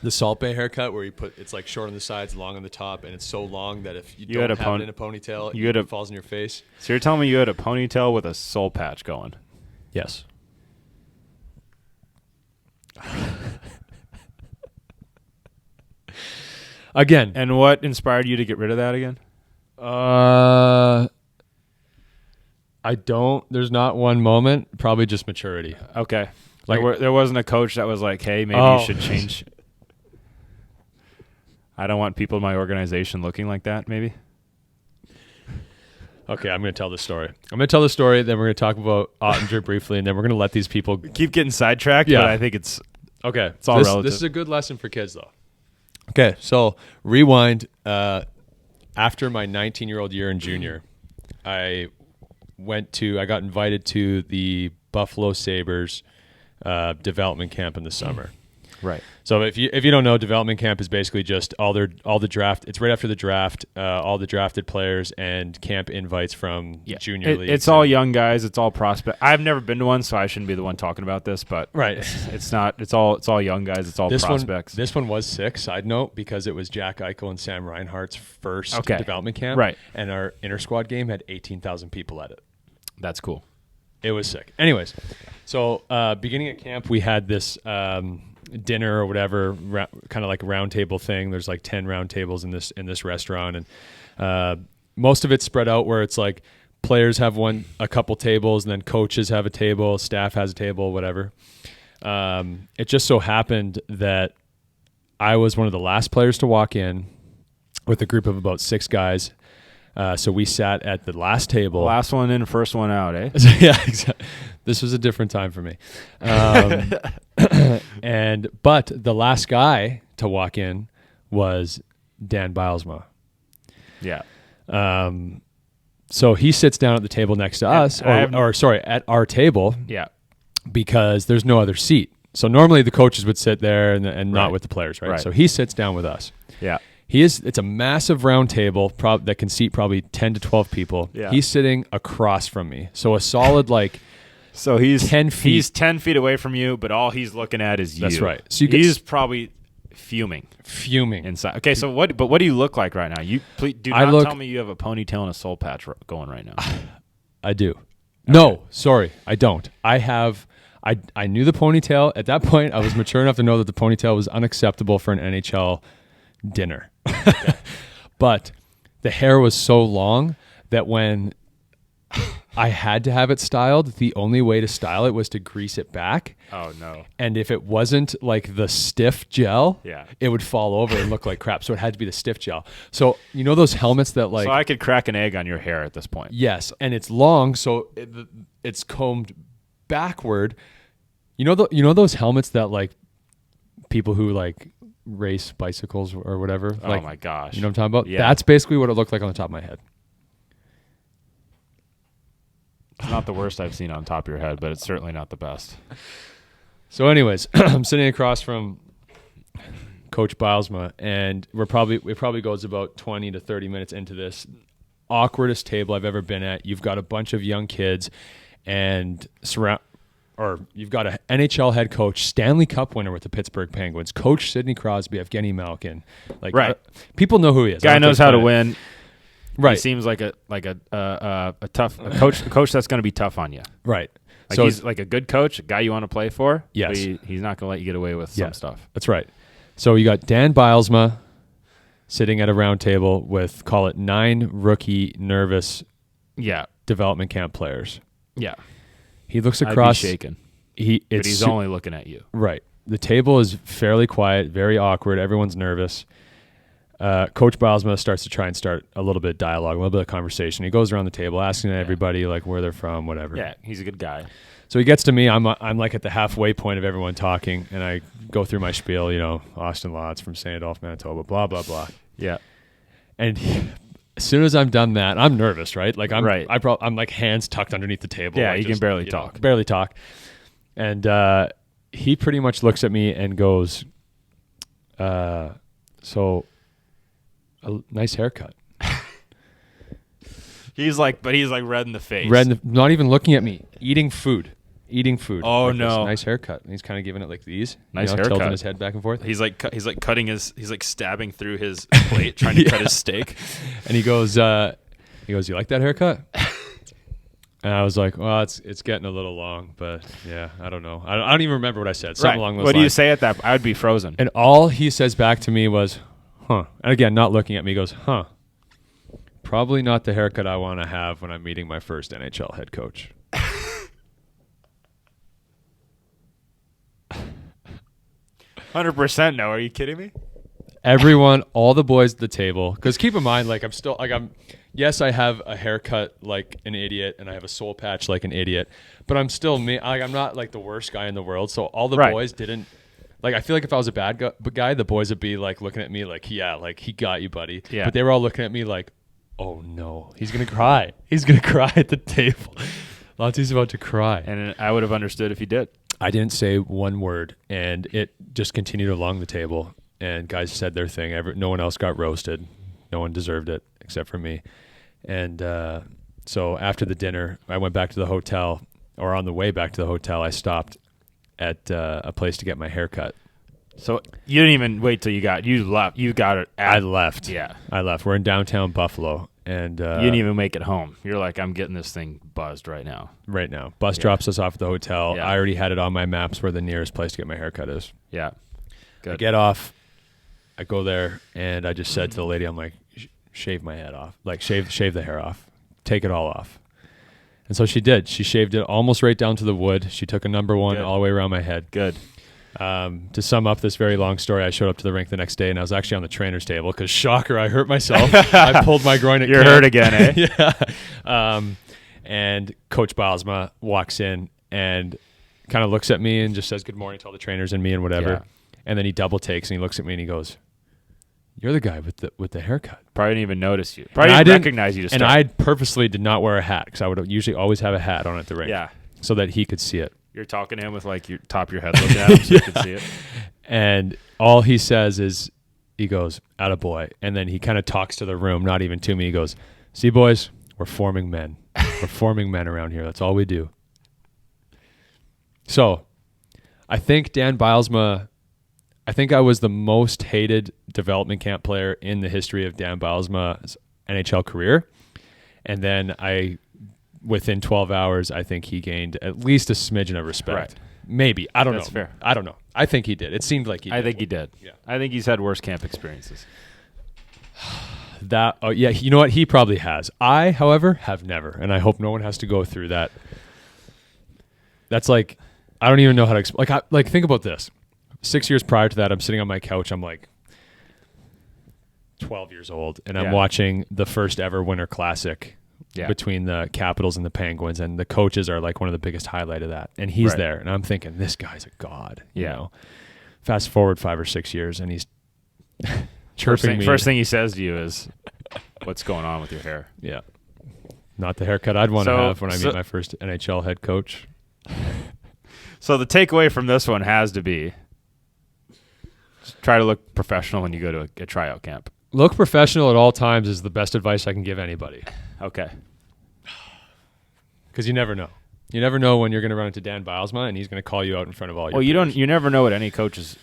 [SPEAKER 1] Salt Bay haircut where it's like short on the sides, long on the top, and it's so long that if you
[SPEAKER 2] had
[SPEAKER 1] don't
[SPEAKER 2] a
[SPEAKER 1] have it in a ponytail, it falls in your face.
[SPEAKER 2] So you're telling me you had a ponytail with a soul patch going?
[SPEAKER 1] Yes. Again.
[SPEAKER 2] And what inspired you to get rid of that again?
[SPEAKER 1] There's not one moment, probably just maturity.
[SPEAKER 2] Okay.
[SPEAKER 1] Like
[SPEAKER 2] there wasn't a coach that was like, hey, maybe you should change. I don't want people in my organization looking like that, maybe.
[SPEAKER 1] Okay, I'm going to tell the story. Then we're going to talk about Ottinger briefly, and then we're going to let these people
[SPEAKER 2] keep getting sidetracked, but I think it's
[SPEAKER 1] okay.
[SPEAKER 2] It's all relative.
[SPEAKER 1] This is a good lesson for kids, though. Okay, so rewind. After my 19-year-old year in junior, I got invited to the Buffalo Sabres development camp in the summer.
[SPEAKER 2] Right.
[SPEAKER 1] So if you don't know, development camp is basically just all the draft. It's right after the draft, all the drafted players and camp invites from junior league.
[SPEAKER 2] It's all young guys. It's all prospect. I've never been to one, so I shouldn't be the one talking about this. But
[SPEAKER 1] right,
[SPEAKER 2] it's not. It's all young guys. It's all prospects.
[SPEAKER 1] This one was sick. Side note, because it was Jack Eichel and Sam Reinhart's first development camp.
[SPEAKER 2] Right.
[SPEAKER 1] And our inter squad game had 18,000 people at it.
[SPEAKER 2] That's cool.
[SPEAKER 1] It was sick. Anyways, so beginning at camp, we had this dinner or whatever, kind of like a round table thing. There's like 10 round tables in this restaurant, and most of it's spread out where it's like players have a couple tables, and then coaches have a table, staff has a table, whatever. It just so happened that I was one of the last players to walk in with a group of about 6 guys. So we sat at the last table.
[SPEAKER 2] Last one in, first one out, eh?
[SPEAKER 1] Yeah, exactly. This was a different time for me. But the last guy to walk in was Dan Bilesma.
[SPEAKER 2] Yeah.
[SPEAKER 1] So he sits down at the table next to us, at our table.
[SPEAKER 2] Yeah.
[SPEAKER 1] Because there's no other seat. So normally the coaches would sit there and not with the players, right? So he sits down with us.
[SPEAKER 2] Yeah.
[SPEAKER 1] It's a massive round table that can seat probably 10 to 12 people.
[SPEAKER 2] Yeah.
[SPEAKER 1] He's sitting across from me. So a solid
[SPEAKER 2] so he's
[SPEAKER 1] 10 feet.
[SPEAKER 2] He's 10 feet away from you, but all he's looking at is you.
[SPEAKER 1] That's right. So
[SPEAKER 2] he's probably fuming inside. Okay, so what do you look like right now? You please do not tell me you have a ponytail and a soul patch going right now.
[SPEAKER 1] I do. Okay. No, sorry, I don't. I knew the ponytail. At that point, I was mature enough to know that the ponytail was unacceptable for an NHL dinner. But the hair was so long that when I had to have it styled, the only way to style it was to grease it back.
[SPEAKER 2] Oh no.
[SPEAKER 1] And if it wasn't like the stiff gel, it would fall over and look like crap. So it had to be the stiff gel. So you know those helmets that
[SPEAKER 2] So I could crack an egg on your hair at this point.
[SPEAKER 1] Yes, and it's long, so it's combed backward. You know those helmets that like people who like race bicycles or whatever.
[SPEAKER 2] Oh my gosh!
[SPEAKER 1] You know what I'm talking about?
[SPEAKER 2] Yeah.
[SPEAKER 1] That's basically what it looked like on the top of my head.
[SPEAKER 2] It's not the worst I've seen on top of your head, but it's certainly not the best.
[SPEAKER 1] So, anyways, I'm sitting across from Coach Bilesma, and it probably goes about 20 to 30 minutes into this awkwardest table I've ever been at. You've got a bunch of young kids, and you've got an NHL head coach, Stanley Cup winner with the Pittsburgh Penguins, Coach Sidney Crosby, Evgeny Malkin. People know who he is.
[SPEAKER 2] Guy knows how to win.
[SPEAKER 1] Right.
[SPEAKER 2] He seems like a tough coach that's going to be tough on you.
[SPEAKER 1] Right.
[SPEAKER 2] Like he's like a good coach, a guy you want to play for.
[SPEAKER 1] Yes.
[SPEAKER 2] But he's not going to let you get away with some stuff.
[SPEAKER 1] That's right. So you got Dan Bilesma, sitting at a round table with, call it 9 rookie nervous development camp players.
[SPEAKER 2] Yeah.
[SPEAKER 1] He looks across.
[SPEAKER 2] I'd be shaken.
[SPEAKER 1] But
[SPEAKER 2] he's only looking at you.
[SPEAKER 1] Right. The table is fairly quiet, very awkward. Everyone's nervous. Coach Bilesma starts to try and start a little bit of dialogue, a little bit of conversation. He goes around the table asking everybody like where they're from, whatever.
[SPEAKER 2] Yeah, he's a good guy.
[SPEAKER 1] So he gets to me. I'm like at the halfway point of everyone talking, and I go through my spiel. Austin Lotz from St. Adolphe, Manitoba, blah blah blah.
[SPEAKER 2] Yeah.
[SPEAKER 1] And as soon as I'm done that, I'm nervous, right? Like I'm like hands tucked underneeth the table.
[SPEAKER 2] Yeah,
[SPEAKER 1] like
[SPEAKER 2] you can barely talk.
[SPEAKER 1] Barely talk. And he pretty much looks at me and goes, "So, a nice haircut."
[SPEAKER 2] He's like red in the face.
[SPEAKER 1] Not even looking at me, eating food.
[SPEAKER 2] Oh
[SPEAKER 1] like
[SPEAKER 2] no!
[SPEAKER 1] Nice haircut. And he's kind of giving it like these.
[SPEAKER 2] Nice haircut.
[SPEAKER 1] Tilting his head back and forth.
[SPEAKER 2] He's like cutting his. He's like stabbing through his plate, trying to cut his steak.
[SPEAKER 1] And he goes, "You like that haircut?" And I was like, "Well, it's getting a little long, but yeah, I don't know. I don't even remember what I said. Something along those lines."
[SPEAKER 2] What do you say at that? I would be frozen.
[SPEAKER 1] And all he says back to me was, "Huh." And again, not looking at me, he goes, "Huh. Probably not the haircut I want to have when I'm meeting my first NHL head coach."
[SPEAKER 2] 100% no. Are you kidding me?
[SPEAKER 1] Everyone, all the boys at the table, because keep in mind, like yes, I have a haircut like an idiot, and I have a soul patch like an idiot, but I'm still me. Like I'm not like the worst guy in the world. So all the boys didn't. Like, I feel like if I was a bad guy, the boys would be like looking at me like, yeah, like he got you, buddy. Yeah. But they were all looking at me like, oh no, he's gonna cry. He's gonna cry at the table. Lotzi's about to cry.
[SPEAKER 2] And I would have understood if he did.
[SPEAKER 1] I didn't say one word, and it just continued along the table. And guys said their thing. No one else got roasted. No one deserved it except for me. And so after the dinner, I went back to the hotel, or on the way back to the hotel, I stopped at a place to get my hair cut.
[SPEAKER 2] So you didn't even wait till you left. You got it.
[SPEAKER 1] I left.
[SPEAKER 2] Yeah.
[SPEAKER 1] I left. We're in downtown Buffalo. And
[SPEAKER 2] you didn't even make it home. You're like, I'm getting this thing buzzed right now.
[SPEAKER 1] Right now. Bus drops us off at the hotel.
[SPEAKER 2] Yeah.
[SPEAKER 1] I already had it on my maps where the nearest place to get my haircut is.
[SPEAKER 2] Yeah. Good.
[SPEAKER 1] I get off. I go there, and I just said to the lady, I'm like, shave my head off. Like, shave the hair off. Take it all off. And so she did. She shaved it almost right down to the wood. She took a number 1 all the way around my head.
[SPEAKER 2] Good.
[SPEAKER 1] To sum up this very long story, I showed up to the rink the next day, and I was actually on the trainer's table because, shocker, I hurt myself. I pulled my groin at
[SPEAKER 2] You're
[SPEAKER 1] camp.
[SPEAKER 2] hurt again, eh?
[SPEAKER 1] Yeah. And Coach Bilesma walks in and kind of looks at me and just says good morning to all the trainers and me and whatever. Yeah. And then he double takes and he looks at me and he goes, "You're the guy with the haircut."
[SPEAKER 2] Probably didn't even notice you. Probably didn't recognize you to start.
[SPEAKER 1] And I purposely did not wear a hat because I would usually always have a hat on at the rink.
[SPEAKER 2] Yeah.
[SPEAKER 1] So that he could see it.
[SPEAKER 2] You're talking to him with like your top of your head looking at him so you can see it.
[SPEAKER 1] And all he says is, he goes, "Attaboy." And then he kind of talks to the room, not even to me. He goes, "See, boys, we're forming men. We're forming men around here. That's all we do." So I think Dan Bilesma, I think I was the most hated development camp player in the history of Dan Bilesma's NHL career. And then within 12 hours, I think he gained at least a smidgen of respect. Right. Maybe. I don't know.
[SPEAKER 2] That's fair.
[SPEAKER 1] I don't know. I think he did. It seemed like he did.
[SPEAKER 2] I think he did. Yeah. I think he's had worse camp experiences.
[SPEAKER 1] Yeah, you know what? He probably has. I, however, have never. And I hope no one has to go through that. That's like, I don't even know how to explain. Like, think about this. 6 years prior to that, I'm sitting on my couch. I'm like 12 years old, and I'm watching the first ever Winter Classic between the Capitals and the Penguins, and the coaches are like one of the biggest highlight of that. And he's there, and I'm thinking, this guy's a god. You know? Fast forward 5 or 6 years, and he's chirping me.
[SPEAKER 2] First thing he says to you is, "What's going on with your hair?"
[SPEAKER 1] Yeah. Not the haircut I'd want to have when I meet my first NHL head coach.
[SPEAKER 2] So the takeaway from this one has to be, just try to look professional when you go to a tryout camp.
[SPEAKER 1] Look professional at all times is the best advice I can give anybody.
[SPEAKER 2] Okay.
[SPEAKER 1] Because you never know. You never know when you're going to run into Dan Bilesma and he's going to call you out in front of all your peers.
[SPEAKER 2] You never know what any coaches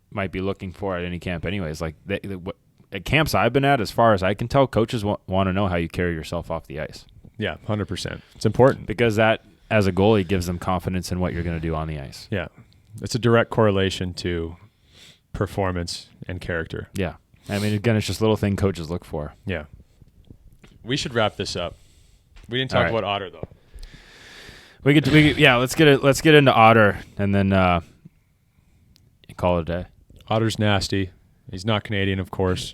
[SPEAKER 2] might be looking for at any camp anyways. Like at camps I've been at, as far as I can tell, coaches want to know how you carry yourself off the ice.
[SPEAKER 1] Yeah, 100%. It's important.
[SPEAKER 2] Because that, as a goalie, gives them confidence in what you're going to do on the ice.
[SPEAKER 1] Yeah. It's a direct correlation to performance and character.
[SPEAKER 2] Yeah. I mean, again, it's just little thing coaches look for.
[SPEAKER 1] Yeah. We should wrap this up. We didn't talk
[SPEAKER 2] All right.
[SPEAKER 1] about Otter though.
[SPEAKER 2] We could, yeah. Let's get into Otter, and then call it a day.
[SPEAKER 1] Otter's nasty. He's not Canadian, of course.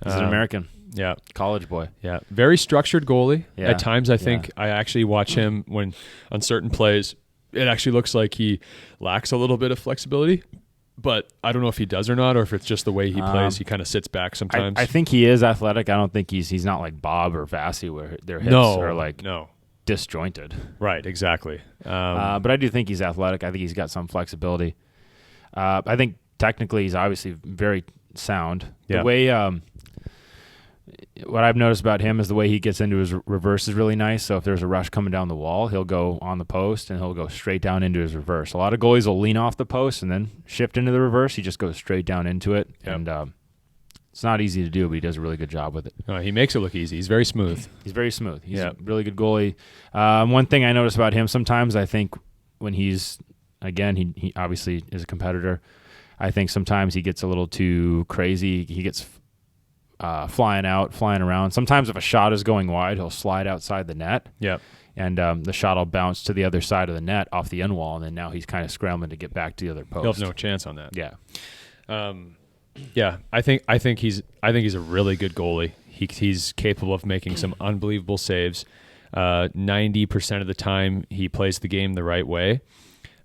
[SPEAKER 2] He's an American.
[SPEAKER 1] Yeah.
[SPEAKER 2] College boy.
[SPEAKER 1] Yeah. Very structured goalie.
[SPEAKER 2] Yeah.
[SPEAKER 1] At times, I think I actually watch him when on certain plays, it actually looks like he lacks a little bit of flexibility. But I don't know if he does or not, or if it's just the way he plays. He kind of sits back sometimes.
[SPEAKER 2] I think he is athletic. I don't think he's not like Bob or Vassy where their hips are like disjointed.
[SPEAKER 1] Right, exactly.
[SPEAKER 2] But I do think he's athletic. I think he's got some flexibility. I think technically he's obviously very sound.
[SPEAKER 1] Yeah.
[SPEAKER 2] The way what I've noticed about him is the way he gets into his reverse is really nice. So if there's a rush coming down the wall, he'll go on the post and he'll go straight down into his reverse. A lot of goalies will lean off the post and then shift into the reverse. He just goes straight down into it. Yep. And it's not easy to do, but he does a really good job with it.
[SPEAKER 1] He makes it look easy. He's very smooth.
[SPEAKER 2] He's very smooth. He's a really good goalie. One thing I notice about him sometimes, I think when he's, again, he obviously is a competitor. I think sometimes he gets a little too crazy. He gets flying around. Sometimes if a shot is going wide, he'll slide outside the net.
[SPEAKER 1] Yep.
[SPEAKER 2] And the shot will bounce to the other side of the net off the end wall, and then now he's kind of scrambling to get back to the other post.
[SPEAKER 1] He'll have no chance on that.
[SPEAKER 2] Yeah.
[SPEAKER 1] Yeah, I think he's a really good goalie. He's capable of making some unbelievable saves. 90% of the time, he plays the game the right way.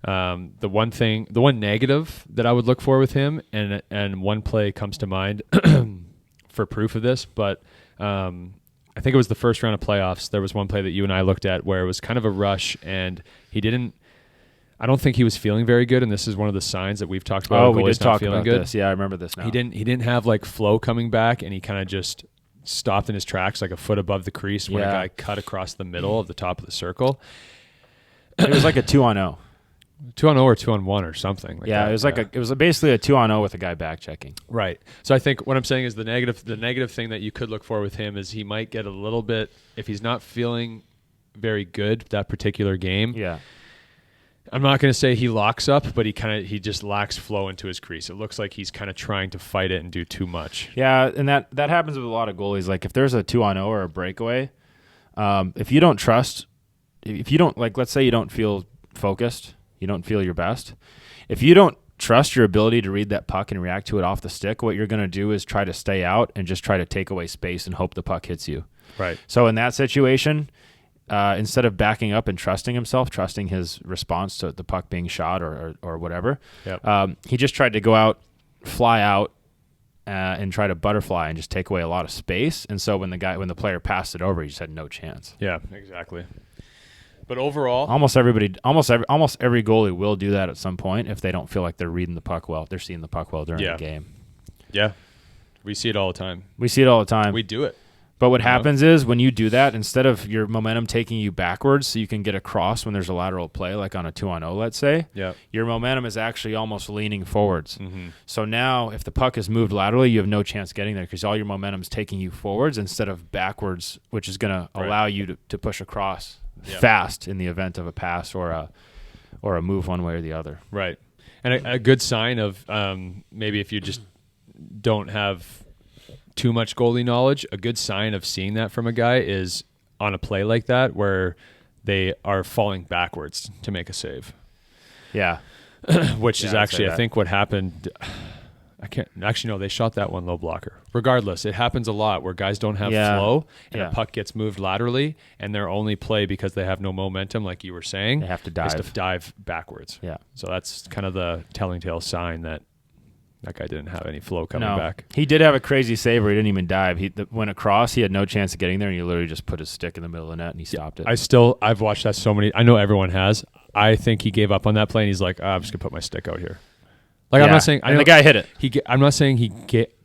[SPEAKER 1] The one negative that I would look for with him, and one play comes to mind for proof of this, but I think it was the first round of playoffs. There was one play that you and I looked at where it was kind of a rush, and I don't think he was feeling very good, and this is one of the signs that we've talked about.
[SPEAKER 2] We did talk about this. Yeah, I remember this now.
[SPEAKER 1] He didn't have like flow coming back, and he kind of just stopped in his tracks like a foot above the crease when a guy cut across the middle of the top of the circle.
[SPEAKER 2] It was like a 2-on-0.
[SPEAKER 1] 2-on-0 or 2-on-1 or something. Like that.
[SPEAKER 2] It was it was basically a 2-on-0 with a guy back checking.
[SPEAKER 1] Right. So I think what I'm saying is the negative thing that you could look for with him is he might get a little bit, if he's not feeling very good that particular game.
[SPEAKER 2] Yeah.
[SPEAKER 1] I'm not going to say he locks up, but he just lacks flow into his crease. It looks like he's kind of trying to fight it and do too much.
[SPEAKER 2] Yeah, and that happens with a lot of goalies. Like if there's a 2-on-0 or a breakaway, if you don't, like let's say you don't feel focused, you don't feel your best. If you don't trust your ability to read that puck and react to it off the stick, what you're going to do is try to stay out and just try to take away space and hope the puck hits you.
[SPEAKER 1] Right.
[SPEAKER 2] So in that situation, instead of backing up and trusting his response to the puck being shot or whatever, he just tried to go out, fly out, and try to butterfly and just take away a lot of space. And so when the player passed it over, he just had no chance.
[SPEAKER 1] Yeah, exactly. But overall,
[SPEAKER 2] almost every goalie will do that at some point if they don't feel like they're reading the puck well, they're seeing the puck well during the game.
[SPEAKER 1] Yeah, we see it all the time.
[SPEAKER 2] We
[SPEAKER 1] do it.
[SPEAKER 2] But what happens is when you do that, instead of your momentum taking you backwards so you can get across when there's a lateral play, like on a 2-on-0, let's say, your momentum is actually almost leaning forwards. Mm-hmm. So now if the puck is moved laterally, you have no chance getting there because all your momentum is taking you forwards instead of backwards, which is going to allow you to push across fast in the event of a pass or a move one way or the other.
[SPEAKER 1] Right. And a good sign of maybe if you just don't have too much goalie knowledge, a good sign of seeing that from a guy is on a play like that where they are falling backwards to make a save.
[SPEAKER 2] Yeah.
[SPEAKER 1] Which is actually, I think what happened, they shot that one low blocker. Regardless, it happens a lot where guys don't have flow and a puck gets moved laterally and their only play because they have no momentum, like you were saying,
[SPEAKER 2] they have to dive.
[SPEAKER 1] Is to dive backwards.
[SPEAKER 2] Yeah.
[SPEAKER 1] So that's kind of the telling tale sign that guy didn't have any flow coming back.
[SPEAKER 2] He did have a crazy save where he didn't even dive. He went across. He had no chance of getting there, and he literally just put his stick in the middle of the net, and he stopped it.
[SPEAKER 1] I've watched that so many. I know everyone has. I think he gave up on that play, and he's like, I'm just going to put my stick out here. Like, I'm not saying...
[SPEAKER 2] the guy hit it.
[SPEAKER 1] I'm not saying he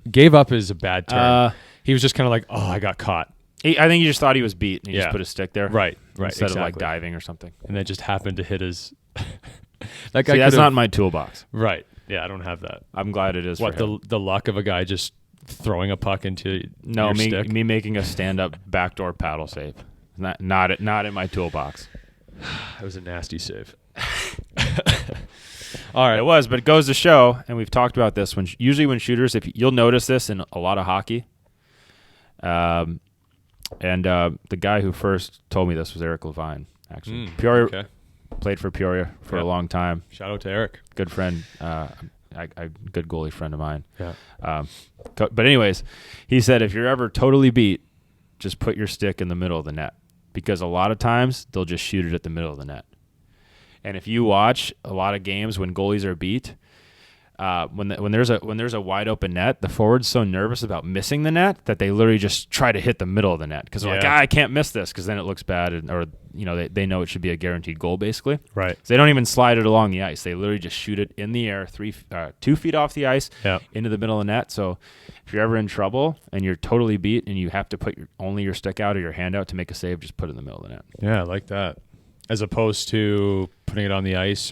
[SPEAKER 1] gave up is a bad term. He was just kind of like, I got caught.
[SPEAKER 2] I think he just thought he was beat, and he just put his stick there.
[SPEAKER 1] Right.
[SPEAKER 2] Instead of, like, diving or something.
[SPEAKER 1] And that just happened to hit his...
[SPEAKER 2] that guy that's not in my toolbox.
[SPEAKER 1] Right. Yeah, I don't have that.
[SPEAKER 2] I'm glad it is.
[SPEAKER 1] What,
[SPEAKER 2] for him.
[SPEAKER 1] the luck of a guy just throwing a puck into your stick?
[SPEAKER 2] Me making a stand-up backdoor paddle save. Not in my toolbox.
[SPEAKER 1] It was a nasty save. All right.
[SPEAKER 2] It was, but it goes to show, and we've talked about this, usually when shooters, if you'll notice this in a lot of hockey, and the guy who first told me this was Eric Levine, actually. Peoria,
[SPEAKER 1] Okay.
[SPEAKER 2] played for Peoria for a long time.
[SPEAKER 1] Shout out to Eric.
[SPEAKER 2] Good friend, good goalie friend of mine.
[SPEAKER 1] Yeah.
[SPEAKER 2] But anyways, he said if you're ever totally beat, just put your stick in the middle of the net, because a lot of times they'll just shoot it at the middle of the net. And if you watch a lot of games when goalies are beat, when there's a wide open net, the forward's so nervous about missing the net that they literally just try to hit the middle of the net because they're like, I can't miss this, because then it looks bad, or they know it should be a guaranteed goal basically.
[SPEAKER 1] Right.
[SPEAKER 2] So they don't even slide it along the ice. They literally just shoot it in the air 2 feet off the ice into the middle of the net. So if you're ever in trouble and you're totally beat and you have to put only your stick out or your hand out to make a save, just put it in the middle of the net.
[SPEAKER 1] Yeah, I like that. As opposed to putting it on the ice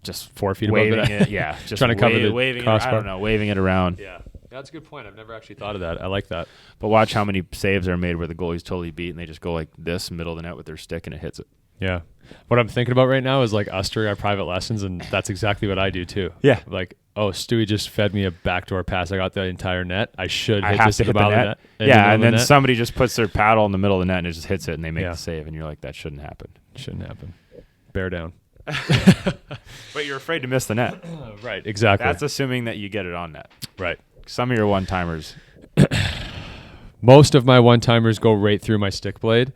[SPEAKER 2] just
[SPEAKER 1] 4 feet
[SPEAKER 2] waving
[SPEAKER 1] above
[SPEAKER 2] it. Yeah, just
[SPEAKER 1] trying to cover the
[SPEAKER 2] waving.
[SPEAKER 1] crossbar.
[SPEAKER 2] I don't know, waving it around.
[SPEAKER 1] Yeah, that's a good point. I've never actually thought of that. I like that.
[SPEAKER 2] But watch how many saves are made where the goalie's totally beat and they just go like this, middle of the net with their stick, and it hits it.
[SPEAKER 1] Yeah. What I'm thinking about right now is like us during our private lessons, and that's exactly what I do too.
[SPEAKER 2] Yeah.
[SPEAKER 1] Like, oh, Stewie just fed me a backdoor pass. I got the entire net. I should hit
[SPEAKER 2] have
[SPEAKER 1] this
[SPEAKER 2] to
[SPEAKER 1] in
[SPEAKER 2] hit
[SPEAKER 1] the
[SPEAKER 2] the
[SPEAKER 1] bottom of
[SPEAKER 2] net.
[SPEAKER 1] the net.
[SPEAKER 2] Yeah, and then somebody just puts their paddle in the middle of the net and it just hits it and they make the save, and you're like, that shouldn't happen.
[SPEAKER 1] Shouldn't happen. Bear down.
[SPEAKER 2] But you're afraid to miss the net.
[SPEAKER 1] Right, exactly.
[SPEAKER 2] That's assuming that you get it on net.
[SPEAKER 1] Right.
[SPEAKER 2] Some of your one-timers.
[SPEAKER 1] Most of my one-timers go right through my stick blade.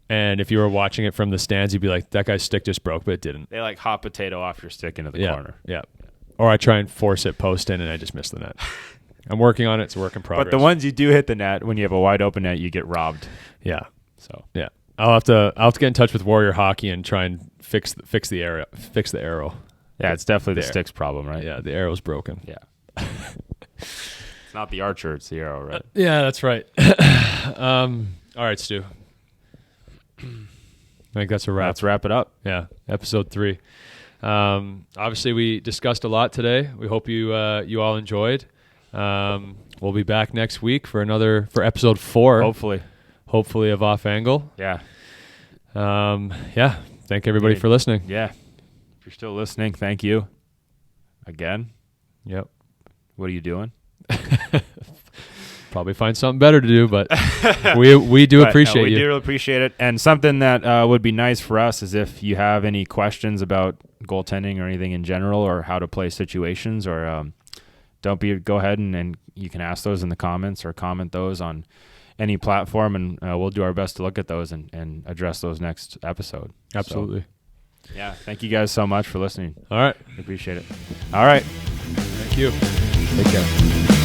[SPEAKER 1] And if you were watching it from the stands, you'd be like, that guy's stick just broke, but it didn't.
[SPEAKER 2] They like hot potato off your stick into the corner.
[SPEAKER 1] Yeah. Or I try and force it post in and I just miss the net. I'm working on it. It's a work in progress.
[SPEAKER 2] But the ones you do hit the net, when you have a wide open net, you get robbed.
[SPEAKER 1] Yeah.
[SPEAKER 2] So
[SPEAKER 1] yeah. I'll have to get in touch with Warrior Hockey and try and fix the arrow.
[SPEAKER 2] Yeah, it's definitely the stick's problem, right?
[SPEAKER 1] Yeah, the arrow's broken.
[SPEAKER 2] Yeah. It's not the archer, it's the arrow, right?
[SPEAKER 1] Yeah, that's right. All right, Stu. I think that's a wrap.
[SPEAKER 2] Let's wrap it up.
[SPEAKER 1] Yeah, episode 3. Obviously, we discussed a lot today. We hope you all enjoyed. We'll be back next week for episode 4. Hopefully of Off Angle.
[SPEAKER 2] Yeah.
[SPEAKER 1] Thank everybody for listening.
[SPEAKER 2] Yeah. If you're still listening, thank you. Again.
[SPEAKER 1] Yep.
[SPEAKER 2] What are you doing?
[SPEAKER 1] Probably find something better to do, but we do appreciate you.
[SPEAKER 2] We do appreciate it. And something that would be nice for us is if you have any questions about goaltending or anything in general, or how to play situations, or go ahead and you can ask those in the comments or comment those on any platform, and we'll do our best to look at those and address those next episode.
[SPEAKER 1] Absolutely.
[SPEAKER 2] So, yeah. Thank you guys so much for listening.
[SPEAKER 1] All right.
[SPEAKER 2] Appreciate it. All right.
[SPEAKER 1] Thank you.
[SPEAKER 2] Take care.